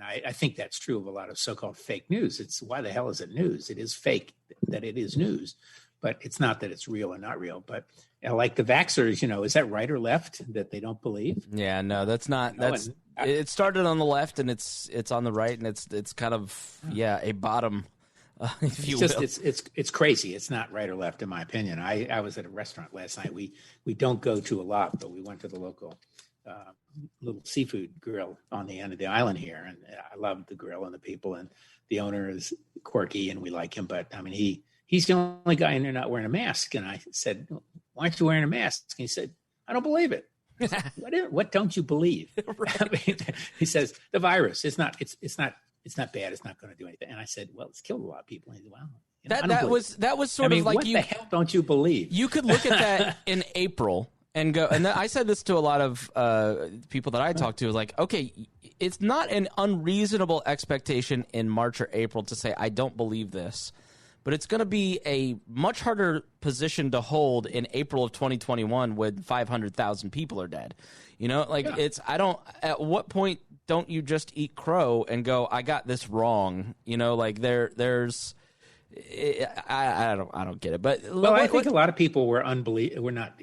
I think that's true of a lot of so-called fake news. It's why the hell is it news? It is fake that it is news, but it's not that it's real or not real. But like the vaxxers, is that right or left that they don't believe? Yeah, no, that's not. It started on the left and it's on the right, and it's kind of a bottom, if you will. It's crazy. It's not right or left, in my opinion. I was at a restaurant last night. We don't go to a lot, but we went to the local little seafood grill on the end of the island here, and I love the grill and the people, and the owner is quirky and we like him, but I mean he's the only guy in there not wearing a mask. And I said, "Why aren't you wearing a mask?" And he said, "I don't believe it." Said, what don't you believe? Right. I mean, he says the virus. It's not bad. It's not going to do anything. And I said, "Well, it's killed a lot of people." And he said, "Wow." That was sort of like what the hell don't you believe? You could look at that in April and go. And I said this to a lot of people that I talked to. Like, okay, it's not an unreasonable expectation in March or April to say I don't believe this. But it's going to be a much harder position to hold in April of 2021 when 500,000 people are dead. At what point don't you just eat crow and go, I got this wrong? There's I don't get it. But I think a lot of people were not,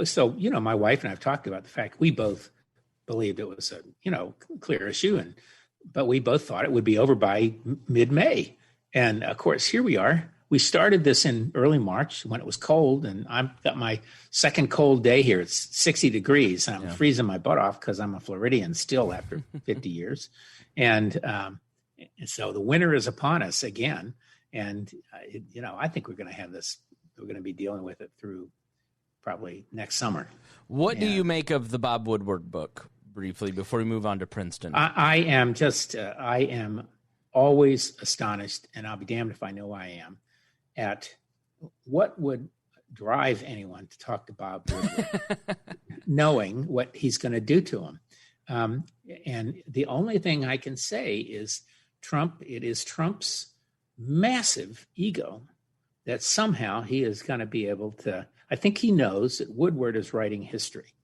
so, my wife and I have talked about the fact we both believed it was a, clear issue, but we both thought it would be over by mid-May. And of course, here we are. We started this in early March when it was cold, and I've got my second cold day here. It's 60 degrees, and I'm freezing my butt off because I'm a Floridian still after 50 years. And so the winter is upon us again. And, I think we're going to have this. We're going to be dealing with it through probably next summer. What do you make of the Bob Woodward book, briefly, before we move on to Princeton? I am always astonished, and I'll be damned if I know I am, at what would drive anyone to talk to Bob Woodward, knowing what he's going to do to him. And the only thing I can say is it is Trump's massive ego that somehow he is going to be able to, I think he knows that Woodward is writing history.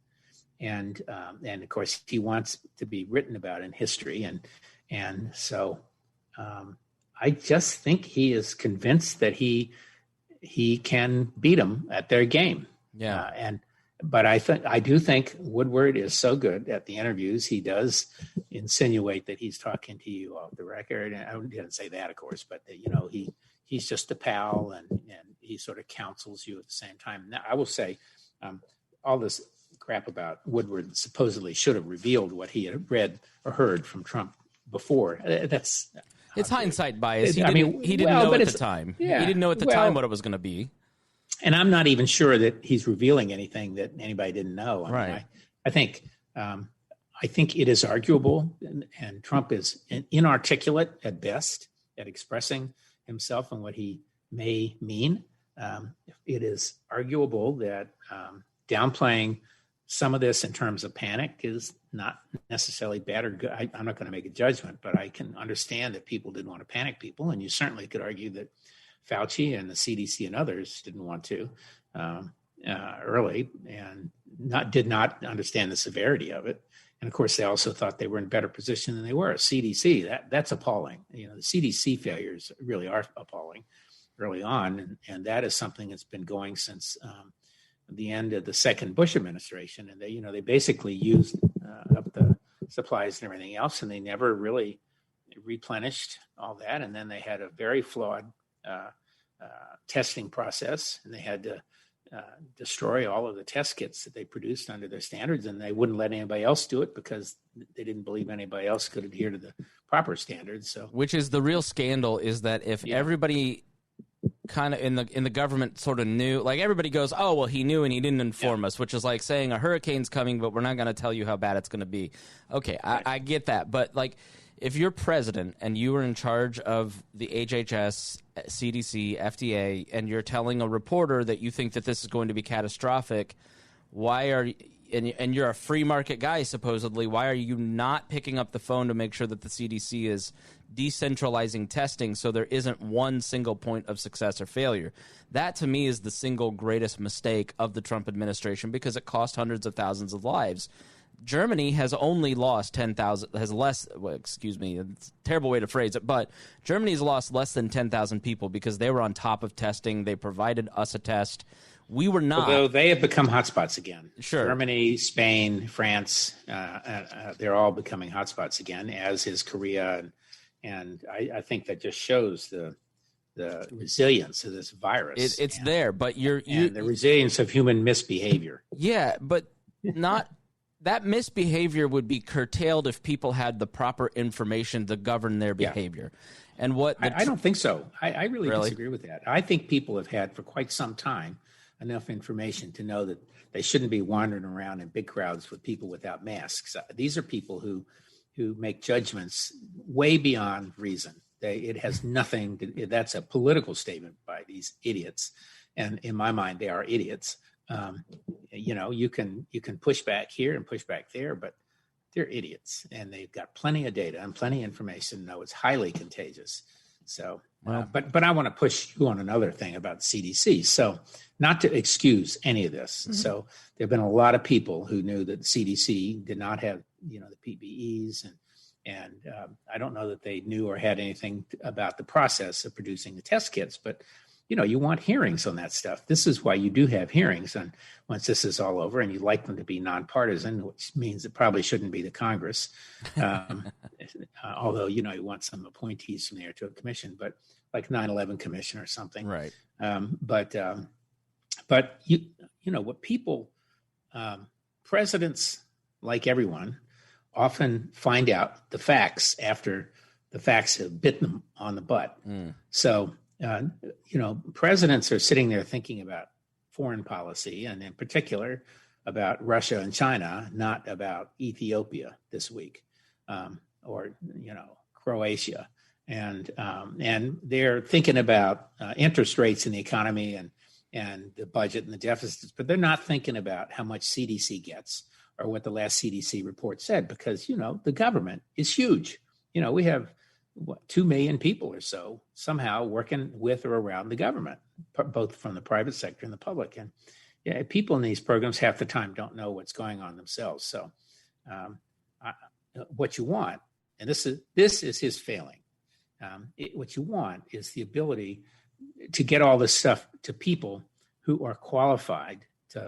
And of course he wants to be written about in history. And so, I just think he is convinced that he can beat them at their game. Yeah. But I do think Woodward is so good at the interviews. He does insinuate that he's talking to you off the record, and I didn't say that, of course, but that, he's just a pal, and he sort of counsels you at the same time. Now, I will say, all this crap about Woodward supposedly should have revealed what he had read or heard from Trump before. It's hindsight bias. He didn't know at the time. Yeah, he didn't know at the time what it was going to be. And I'm not even sure that he's revealing anything that anybody didn't know. I think it is arguable, and Trump is inarticulate at best at expressing himself and what he may mean. It is arguable that downplaying some of this in terms of panic is not necessarily bad or good. I'm not going to make a judgment, but I can understand that people didn't want to panic people. And you certainly could argue that Fauci and the CDC and others didn't want to early and did not understand the severity of it. And of course, they also thought they were in a better position than they were. CDC, that's appalling. The CDC failures really are appalling early on. And that is something that's been going since the end of the second Bush administration. And they basically used up the supplies and everything else, and they never really replenished all that. And then they had a very flawed testing process, and they had to destroy all of the test kits that they produced under their standards, and they wouldn't let anybody else do it because they didn't believe anybody else could adhere to the proper standards. So, which is the real scandal, is that if everybody kind of in the government sort of knew, like everybody goes, oh, well, he knew and he didn't inform us, which is like saying a hurricane's coming, but we're not going to tell you how bad it's going to be. Okay, right. I get that. But like, if you're president and you were in charge of the HHS, CDC, FDA, and you're telling a reporter that you think that this is going to be catastrophic, and you're a free market guy, supposedly, why are you not picking up the phone to make sure that the CDC is decentralizing testing so there isn't one single point of success or failure? That, to me, is the single greatest mistake of the Trump administration, because it cost hundreds of thousands of lives. Germany has only lost it's a terrible way to phrase it, but Germany's lost less than 10,000 people because they were on top of testing. They provided us a test. We were not. Although they have become hotspots again. Sure. Germany, Spain, France, they're all becoming hotspots again, as is Korea. And I think that just shows the resilience of this virus. It's there, but the resilience of human misbehavior. Yeah, but not that misbehavior would be curtailed if people had the proper information to govern their behavior. And I don't think so. I really disagree with that. I think people have had for quite some time enough information to know that they shouldn't be wandering around in big crowds with people without masks. These are people who make judgments way beyond reason. It has nothing to, that's a political statement by these idiots. And in my mind, they are idiots. You can push back here and push back there, but they're idiots, and they've got plenty of data and plenty of information. Know it's highly contagious. So, but I want to push you on another thing about CDC. So, not to excuse any of this. Mm-hmm. So, there have been a lot of people who knew that CDC did not have, the PPEs, and I don't know that they knew or had anything about the process of producing the test kits, but you want hearings on that stuff. This is why you do have hearings. And once this is all over, and you like them to be nonpartisan, which means it probably shouldn't be the Congress. Although, you want some appointees from there to a commission, but like 9/11 commission or something. Right. But what people, presidents, like everyone, often find out the facts after the facts have bitten them on the butt. Mm. So, presidents are sitting there thinking about foreign policy, and in particular about Russia and China, not about Ethiopia this week, or Croatia, and they're thinking about interest rates in the economy and the budget and the deficits, but they're not thinking about how much CDC gets or what the last CDC report said, because the government is huge. We have 2 million people or so somehow working with or around the government, both from the private sector and the public. And people in these programs half the time don't know what's going on themselves. So what you want, and this is his failing, what you want is the ability to get all this stuff to people who are qualified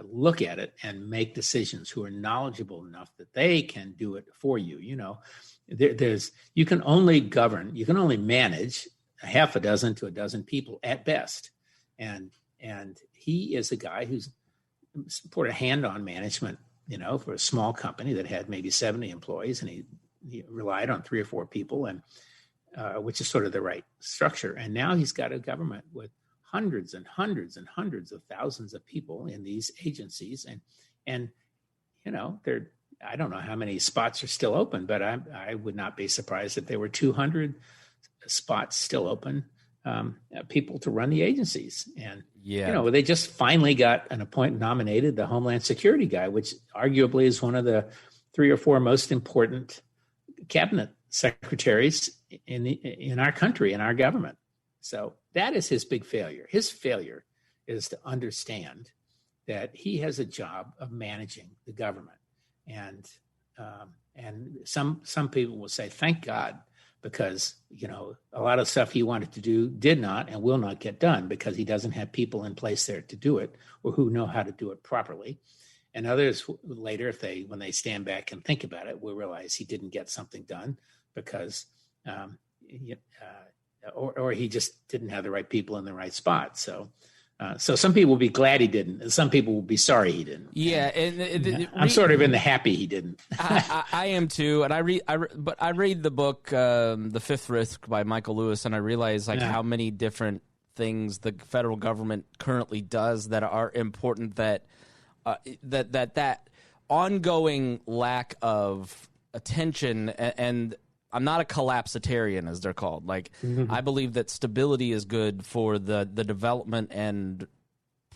look at it and make decisions, who are knowledgeable enough that they can do it for you. You can only govern, you can only manage a half a dozen to a dozen people at best. And he is a guy who's put a hand on management, for a small company that had maybe 70 employees, and he relied on 3 or 4 people, and which is sort of the right structure. And now he's got a government with hundreds and hundreds and hundreds of thousands of people in these agencies. And I don't know how many spots are still open, but I would not be surprised if there were 200 spots still open, people to run the agencies. And, they just finally got nominated the Homeland Security guy, which arguably is one of the 3 or 4 most important cabinet secretaries in our country, in our government. So that is his big failure. His failure is to understand that he has a job of managing the government. And some people will say, thank God, because, a lot of stuff he wanted to do did not and will not get done because he doesn't have people in place there to do it or who know how to do it properly. And others later, when they stand back and think about it, will realize he didn't get something done because, or he just didn't have the right people in the right spot. So some people will be glad he didn't, and some people will be sorry he didn't. Yeah, I'm sort of in the happy he didn't. I am too, and I read the book The Fifth Risk by Michael Lewis, and I realize how many different things the federal government currently does that are important. That ongoing lack of attention and I'm not a collapsitarian, as they're called. I believe that stability is good for the development and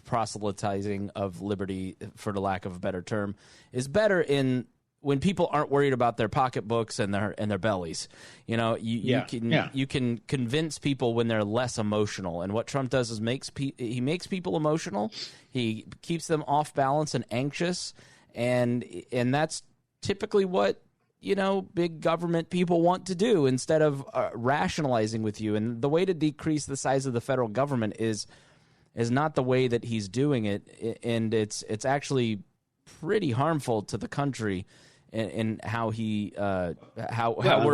proselytizing of liberty, for the lack of a better term, is better when people aren't worried about their pocketbooks and their bellies. You can convince people when they're less emotional. And what Trump does is he makes people emotional. He keeps them off balance and anxious, and that's typically what big government people want to do instead of rationalizing with you. And the way to decrease the size of the federal government is not the way that he's doing it, and it's actually pretty harmful to the country in how we're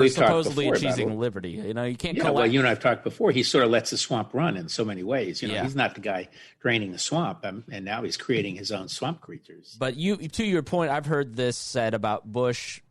supposedly achieving liberty. You can't. Well, you and I've talked before. He sort of lets the swamp run in so many ways. He's not the guy draining the swamp, and now he's creating his own swamp creatures. But to your point, I've heard this said about Bush,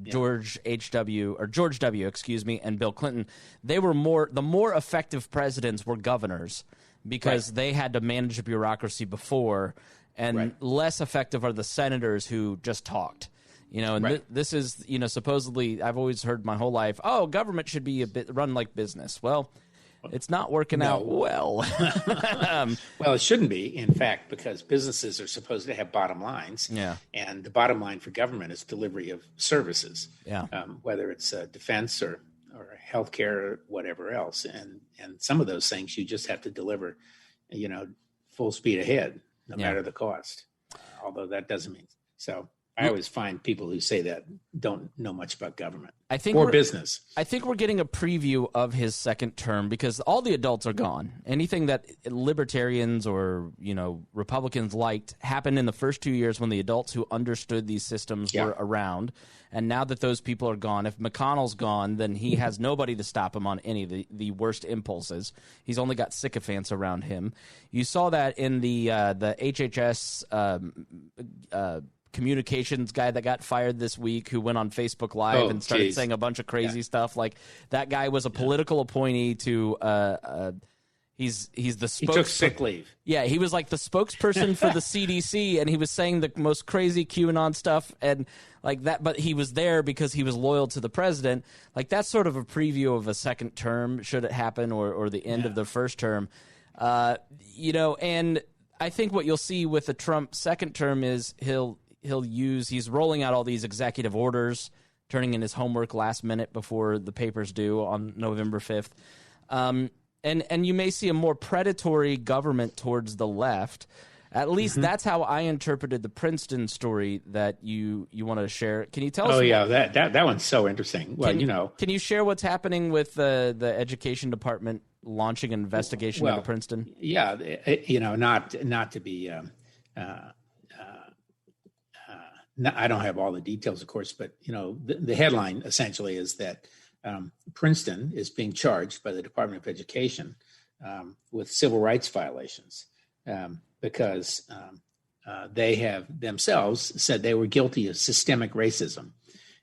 George W., and Bill Clinton. They were the more effective presidents were governors because they had to manage a bureaucracy before, and less effective are the senators who just talked. This is, supposedly, I've always heard my whole life, government should be run like business. Well, it's not working out well. Well, it shouldn't be, in fact, because businesses are supposed to have bottom lines. Yeah. And the bottom line for government is delivery of services. Yeah. Whether it's defense or healthcare or whatever else. And some of those things you just have to deliver, full speed ahead, no matter the cost. Although that doesn't mean so. I always find people who say that don't know much about government or business. I think we're getting a preview of his second term because all the adults are gone. Anything that libertarians or Republicans liked happened in the first 2 years when the adults who understood these systems were around. And now that those people are gone, if McConnell's gone, then he has nobody to stop him on any of the worst impulses. He's only got sycophants around him. You saw that in the HHS communications guy that got fired this week, who went on Facebook Live and started saying a bunch of crazy stuff. Like, that guy was a political appointee to he's the he took sick leave. Yeah, he was like the spokesperson for the CDC, and he was saying the most crazy QAnon stuff and like that, but he was there because he was loyal to the president. Like, that's sort of a preview of a second term, should it happen, or the end of the first term. And I think what you'll see with the Trump second term is he's rolling out all these executive orders, turning in his homework last minute before the papers due on November 5th. And you may see a more predatory government towards the left. At least that's how I interpreted the Princeton story that you want to share. Can you tell us? Oh, yeah, that one's so interesting. Well, Can you share what's happening with the education department launching an investigation into Princeton? Yeah, not to be I don't have all the details, of course, but the headline essentially is that Princeton is being charged by the Department of Education with civil rights violations because they have themselves said they were guilty of systemic racism.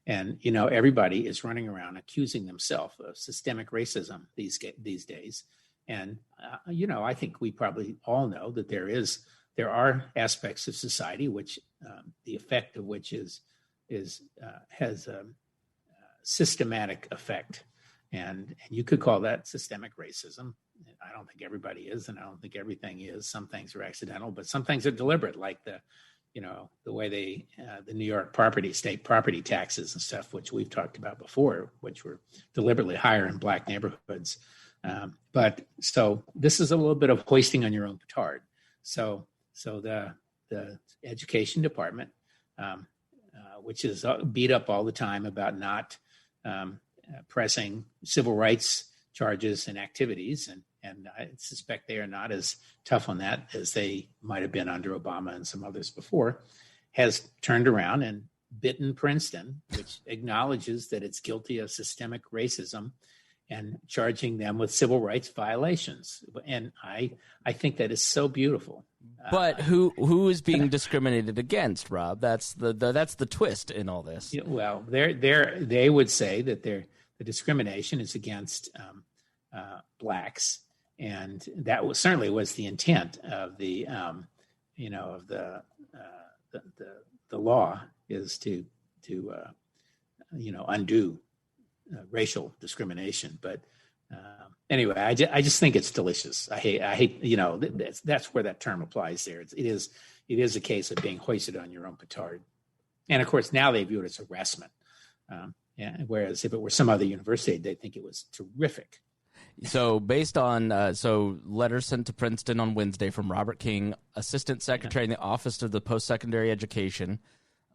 And, everybody is running around accusing themselves of systemic racism these days. And, I think we probably all know that there are aspects of society which the effect of which has a systematic effect. And you could call that systemic racism. I don't think everybody is, and I don't think everything is. Some things are accidental, but some things are deliberate, like the way the New York state property taxes and stuff, which we've talked about before, which were deliberately higher in black neighborhoods. But so this is a little bit of hoisting on your own petard. So the education department, which is beat up all the time about not pressing civil rights charges and activities, and I suspect they are not as tough on that as they might have been under Obama and some others before, has turned around and bitten Princeton, which acknowledges that it's guilty of systemic racism, and charging them with civil rights violations. And I think that is so beautiful. But who is being discriminated against, Rob? That's the twist in all this. Well, they would say that the discrimination is against blacks, and that certainly was the intent of the law, is to undo racial discrimination. But anyway, I just think it's delicious. I hate that's where that term applies there. It is a case of being hoisted on your own petard. And of course, now they view it as harassment. Whereas if it were some other university, they'd think it was terrific. So based on letters sent to Princeton on Wednesday from Robert King, Assistant Secretary in the Office of the Post-Secondary Education,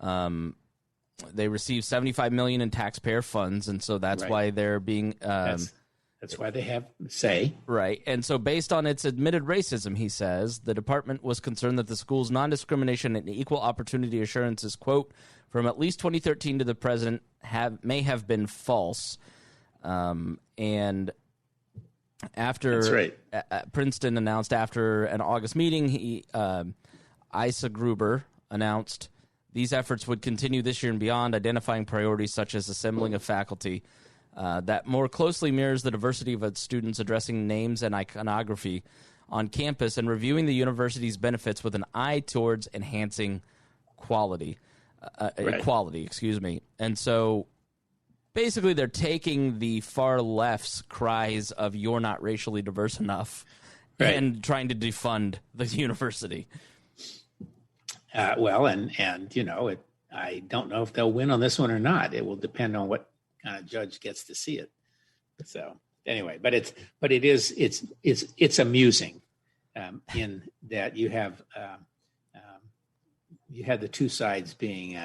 they received $75 million in taxpayer funds, and so that's right. why they're being. That's why they have say. Right, and so based on its admitted racism, he says, the department was concerned that the school's non-discrimination and equal opportunity assurances, quote, from at least 2013 to the present may have been false, and. After That's right. Princeton announced after an August meeting, Isa Gruber announced these efforts would continue this year and beyond, identifying priorities such as assembling a faculty that more closely mirrors the diversity of its students, addressing names and iconography on campus, and reviewing the university's benefits with an eye towards enhancing equality. And so basically, they're taking the far left's cries of "you're not racially diverse enough" right. and trying to defund the university. I don't know if they'll win on this one or not. It will depend on what kind of judge gets to see it. So anyway, but it's amusing in that you have the two sides being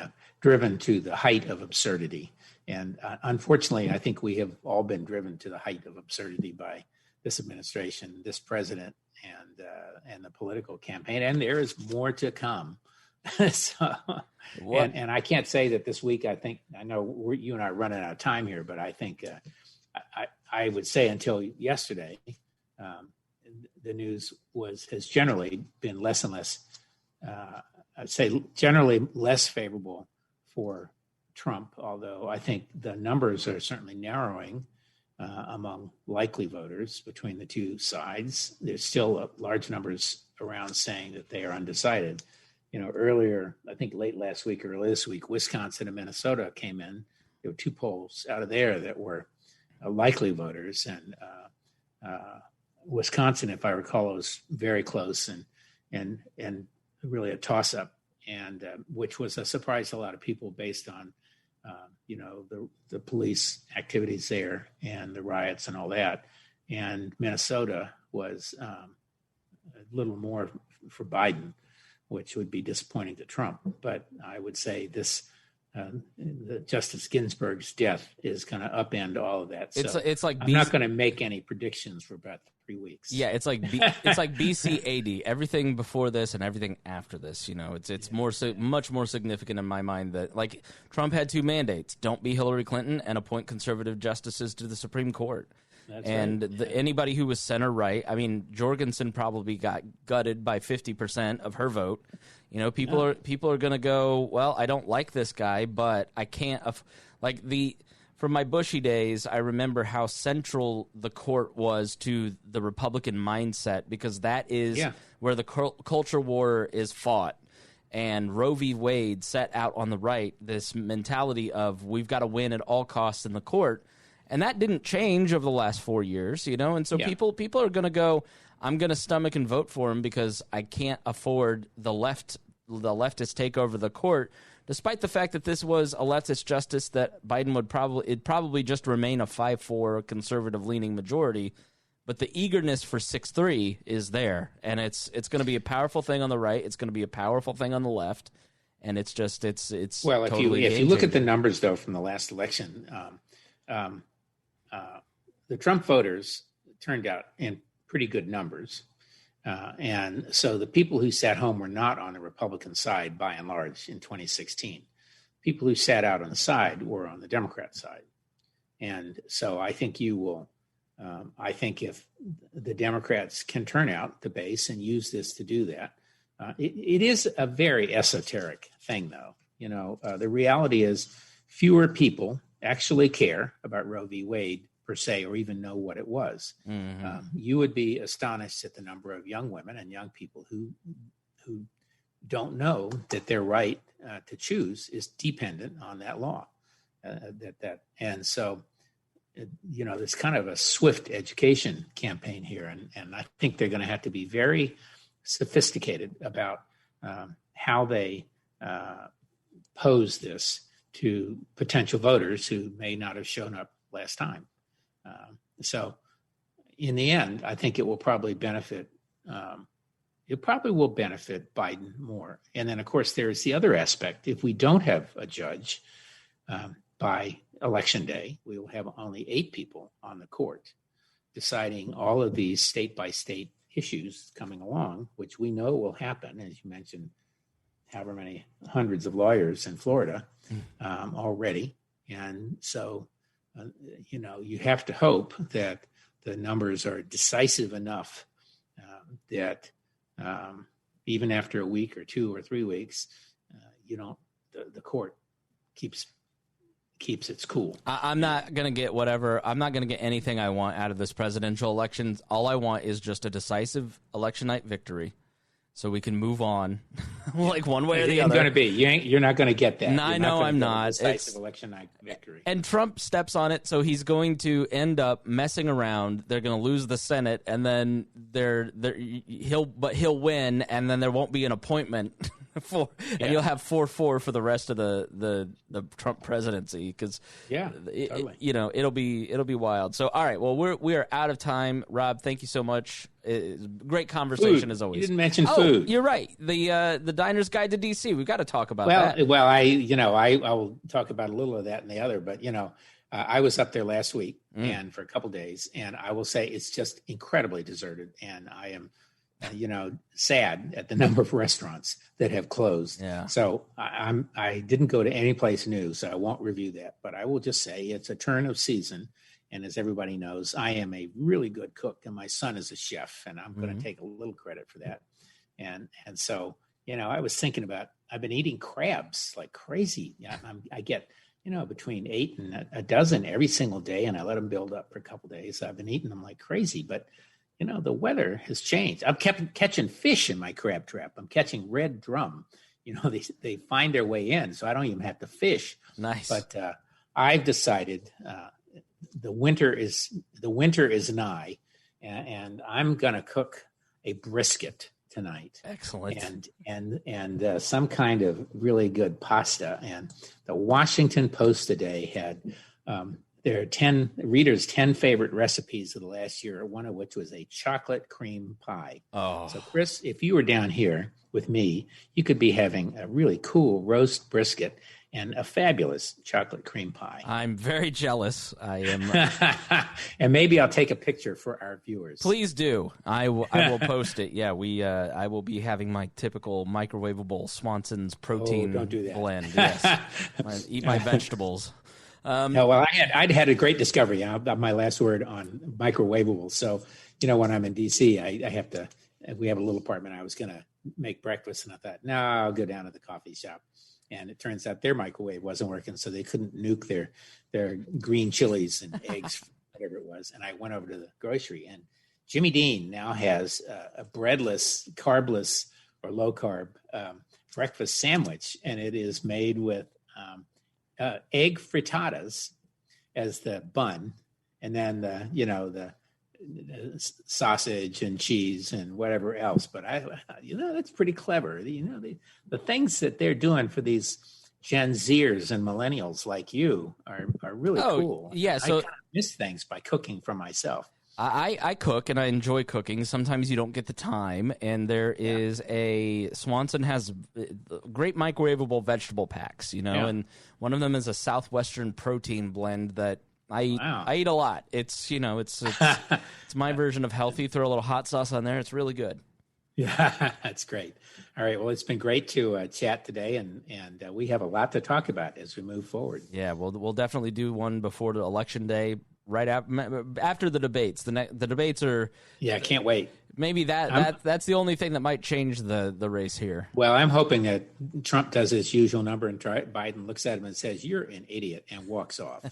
driven to the height of absurdity. And unfortunately, I think we have all been driven to the height of absurdity by this administration, this president, and the political campaign. And there is more to come. And I can't say that this week. I know you and I are running out of time here, but I think I would say until yesterday, the news has generally been less and less. I'd say generally less favorable for Trump, although I think the numbers are certainly narrowing among likely voters between the two sides. There's still large numbers around saying that they are undecided. Earlier, I think late last week or early this week, Wisconsin and Minnesota came in. There were two polls out of there that were likely voters, and Wisconsin, if I recall, was very close and really a toss-up, and which was a surprise to a lot of people based on the police activities there and the riots and all that. And Minnesota was a little more for Biden, which would be disappointing to Trump. But I would say this Justice Ginsburg's death is going to upend all of that. So it's like I'm not going to make any predictions for about 3 weeks. Yeah, it's like it's like BC AD. Everything before this and everything after this. It's much more significant in my mind that like Trump had 2 mandates: don't be Hillary Clinton and appoint conservative justices to the Supreme Court. That's right. Anybody who was center right, I mean, Jorgensen probably got gutted by 50% of her vote. People are going to go, well, I don't like this guy, but I can't from my Bushy days, I remember how central the court was to the Republican mindset, because that is where the culture war is fought. And Roe v. Wade set out on the right this mentality of we've got to win at all costs in the court. And that didn't change over the last 4 years, And so people are going to go, I'm going to stomach and vote for him because I can't afford the leftist takeover of the court, despite the fact that this was a leftist justice that Biden would probably just remain a 5-4 conservative-leaning majority. But the eagerness for 6-3 is there, and it's going to be a powerful thing on the right. It's going to be a powerful thing on the left, and it's well. Totally if you look at the numbers though from the last election. The Trump voters turned out in pretty good numbers. And so the people who sat home were not on the Republican side, by and large, in 2016. People who sat out on the side were on the Democrat side. And so I think I think if the Democrats can turn out the base and use this to do that, it is a very esoteric thing, though. The reality is fewer people actually care about Roe v. Wade per se, or even know what it was. Mm-hmm. You would be astonished at the number of young women and young people who don't know that their right to choose is dependent on that law. And so, there's kind of a swift education campaign here, and I think they're going to have to be very sophisticated about how they pose this to potential voters who may not have shown up last time. So in the end, I think it will probably benefit. It probably will benefit Biden more. And then, of course, there's the other aspect. If we don't have a judge by Election Day, we will have only 8 people on the court deciding all of these state-by-state issues coming along, which we know will happen, as you mentioned, however many hundreds of lawyers in Florida already. And so, you have to hope that the numbers are decisive enough that even after a week or 2 or 3 weeks, the court keeps its cool. I'm not going to get I'm not going to get anything I want out of this presidential election. All I want is just a decisive election night victory, so we can move on, like one way or the other. It's going to be. You're not going to get that. No, I know I'm not. Decisive election night victory. And Trump steps on it, so he's going to end up messing around. They're going to lose the Senate, and then he'll win, and then there won't be an appointment and you'll have 4-4 for the rest of the Trump presidency, because totally. It'll be wild. So all right, well we are out of time. Rob, thank you so much. Great conversation as always. You didn't mention food. You're right. The Diner's Guide to DC. We've got to talk about that. Well, I will talk about a little of that and the other, but I was up there last week and for a couple of days, and I will say it's just incredibly deserted, and I am sad at the number of restaurants that have closed. Yeah. So I didn't go to any place new, so I won't review that, but I will just say it's a turn of season. And as everybody knows, I am a really good cook, and my son is a chef, and I'm going to take a little credit for that. And so, I was thinking about, I've been eating crabs like crazy. I get, between 8 and a dozen every single day, and I let them build up for a couple of days. I've been eating them like crazy, but the weather has changed. I've kept catching fish in my crab trap. I'm catching red drum. They find their way in, so I don't even have to fish. Nice. But I've decided the winter is nigh, and I'm gonna cook a brisket tonight. Excellent. And some kind of really good pasta. And the Washington Post today had their 10 favorite recipes of the last year, one of which was a chocolate cream pie. Oh. So, Chris, if you were down here with me, you could be having a really cool roast brisket and a fabulous chocolate cream pie. I'm very jealous. I am. And maybe I'll take a picture for our viewers. Please do. I will post it. Yeah, I will be having my typical microwavable Swanson's protein don't do that. blend. Yes, eat my vegetables. No, well, I'd had a great discovery. My last word on microwavable. So, when I'm in D.C., I have to. We have a little apartment. I was going to make breakfast, and I thought, no, I'll go down to the coffee shop. And it turns out their microwave wasn't working, so they couldn't nuke their green chilies and eggs, whatever it was. And I went over to the grocery, and Jimmy Dean now has a breadless, carbless, or low carb breakfast sandwich, and it is made with egg frittatas as the bun, and then the sausage and cheese and whatever else. But that's pretty clever. The things that they're doing for these Gen Zers and millennials like you are really cool. Yeah, so I kind of miss things by cooking for myself. I cook and I enjoy cooking. Sometimes you don't get the time, and there is Swanson has great microwavable vegetable packs, and one of them is a Southwestern protein blend that I eat a lot. It's it's my version of healthy. Throw a little hot sauce on there. It's really good. Yeah, that's great. All right. Well, it's been great to chat today, and we have a lot to talk about as we move forward. Yeah, we'll definitely do one before the election day, right after the debates. The debates are. Yeah, can't wait. Maybe that's the only thing that might change the race here. Well, I'm hoping that Trump does his usual number and Biden looks at him and says, "You're an idiot," and walks off.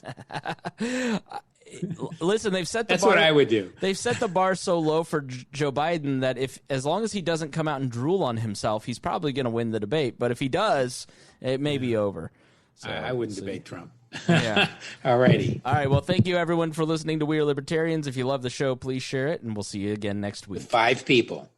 Listen, they've set the That's bar. what I would do. They've set the bar so low for Joe Biden that as long as he doesn't come out and drool on himself, he's probably going to win the debate. But if he does, it may be over. So, I wouldn't debate Trump. Yeah. All righty. All right. Well, thank you, everyone, for listening to We Are Libertarians. If you love the show, please share it, and we'll see you again next week. 5 people.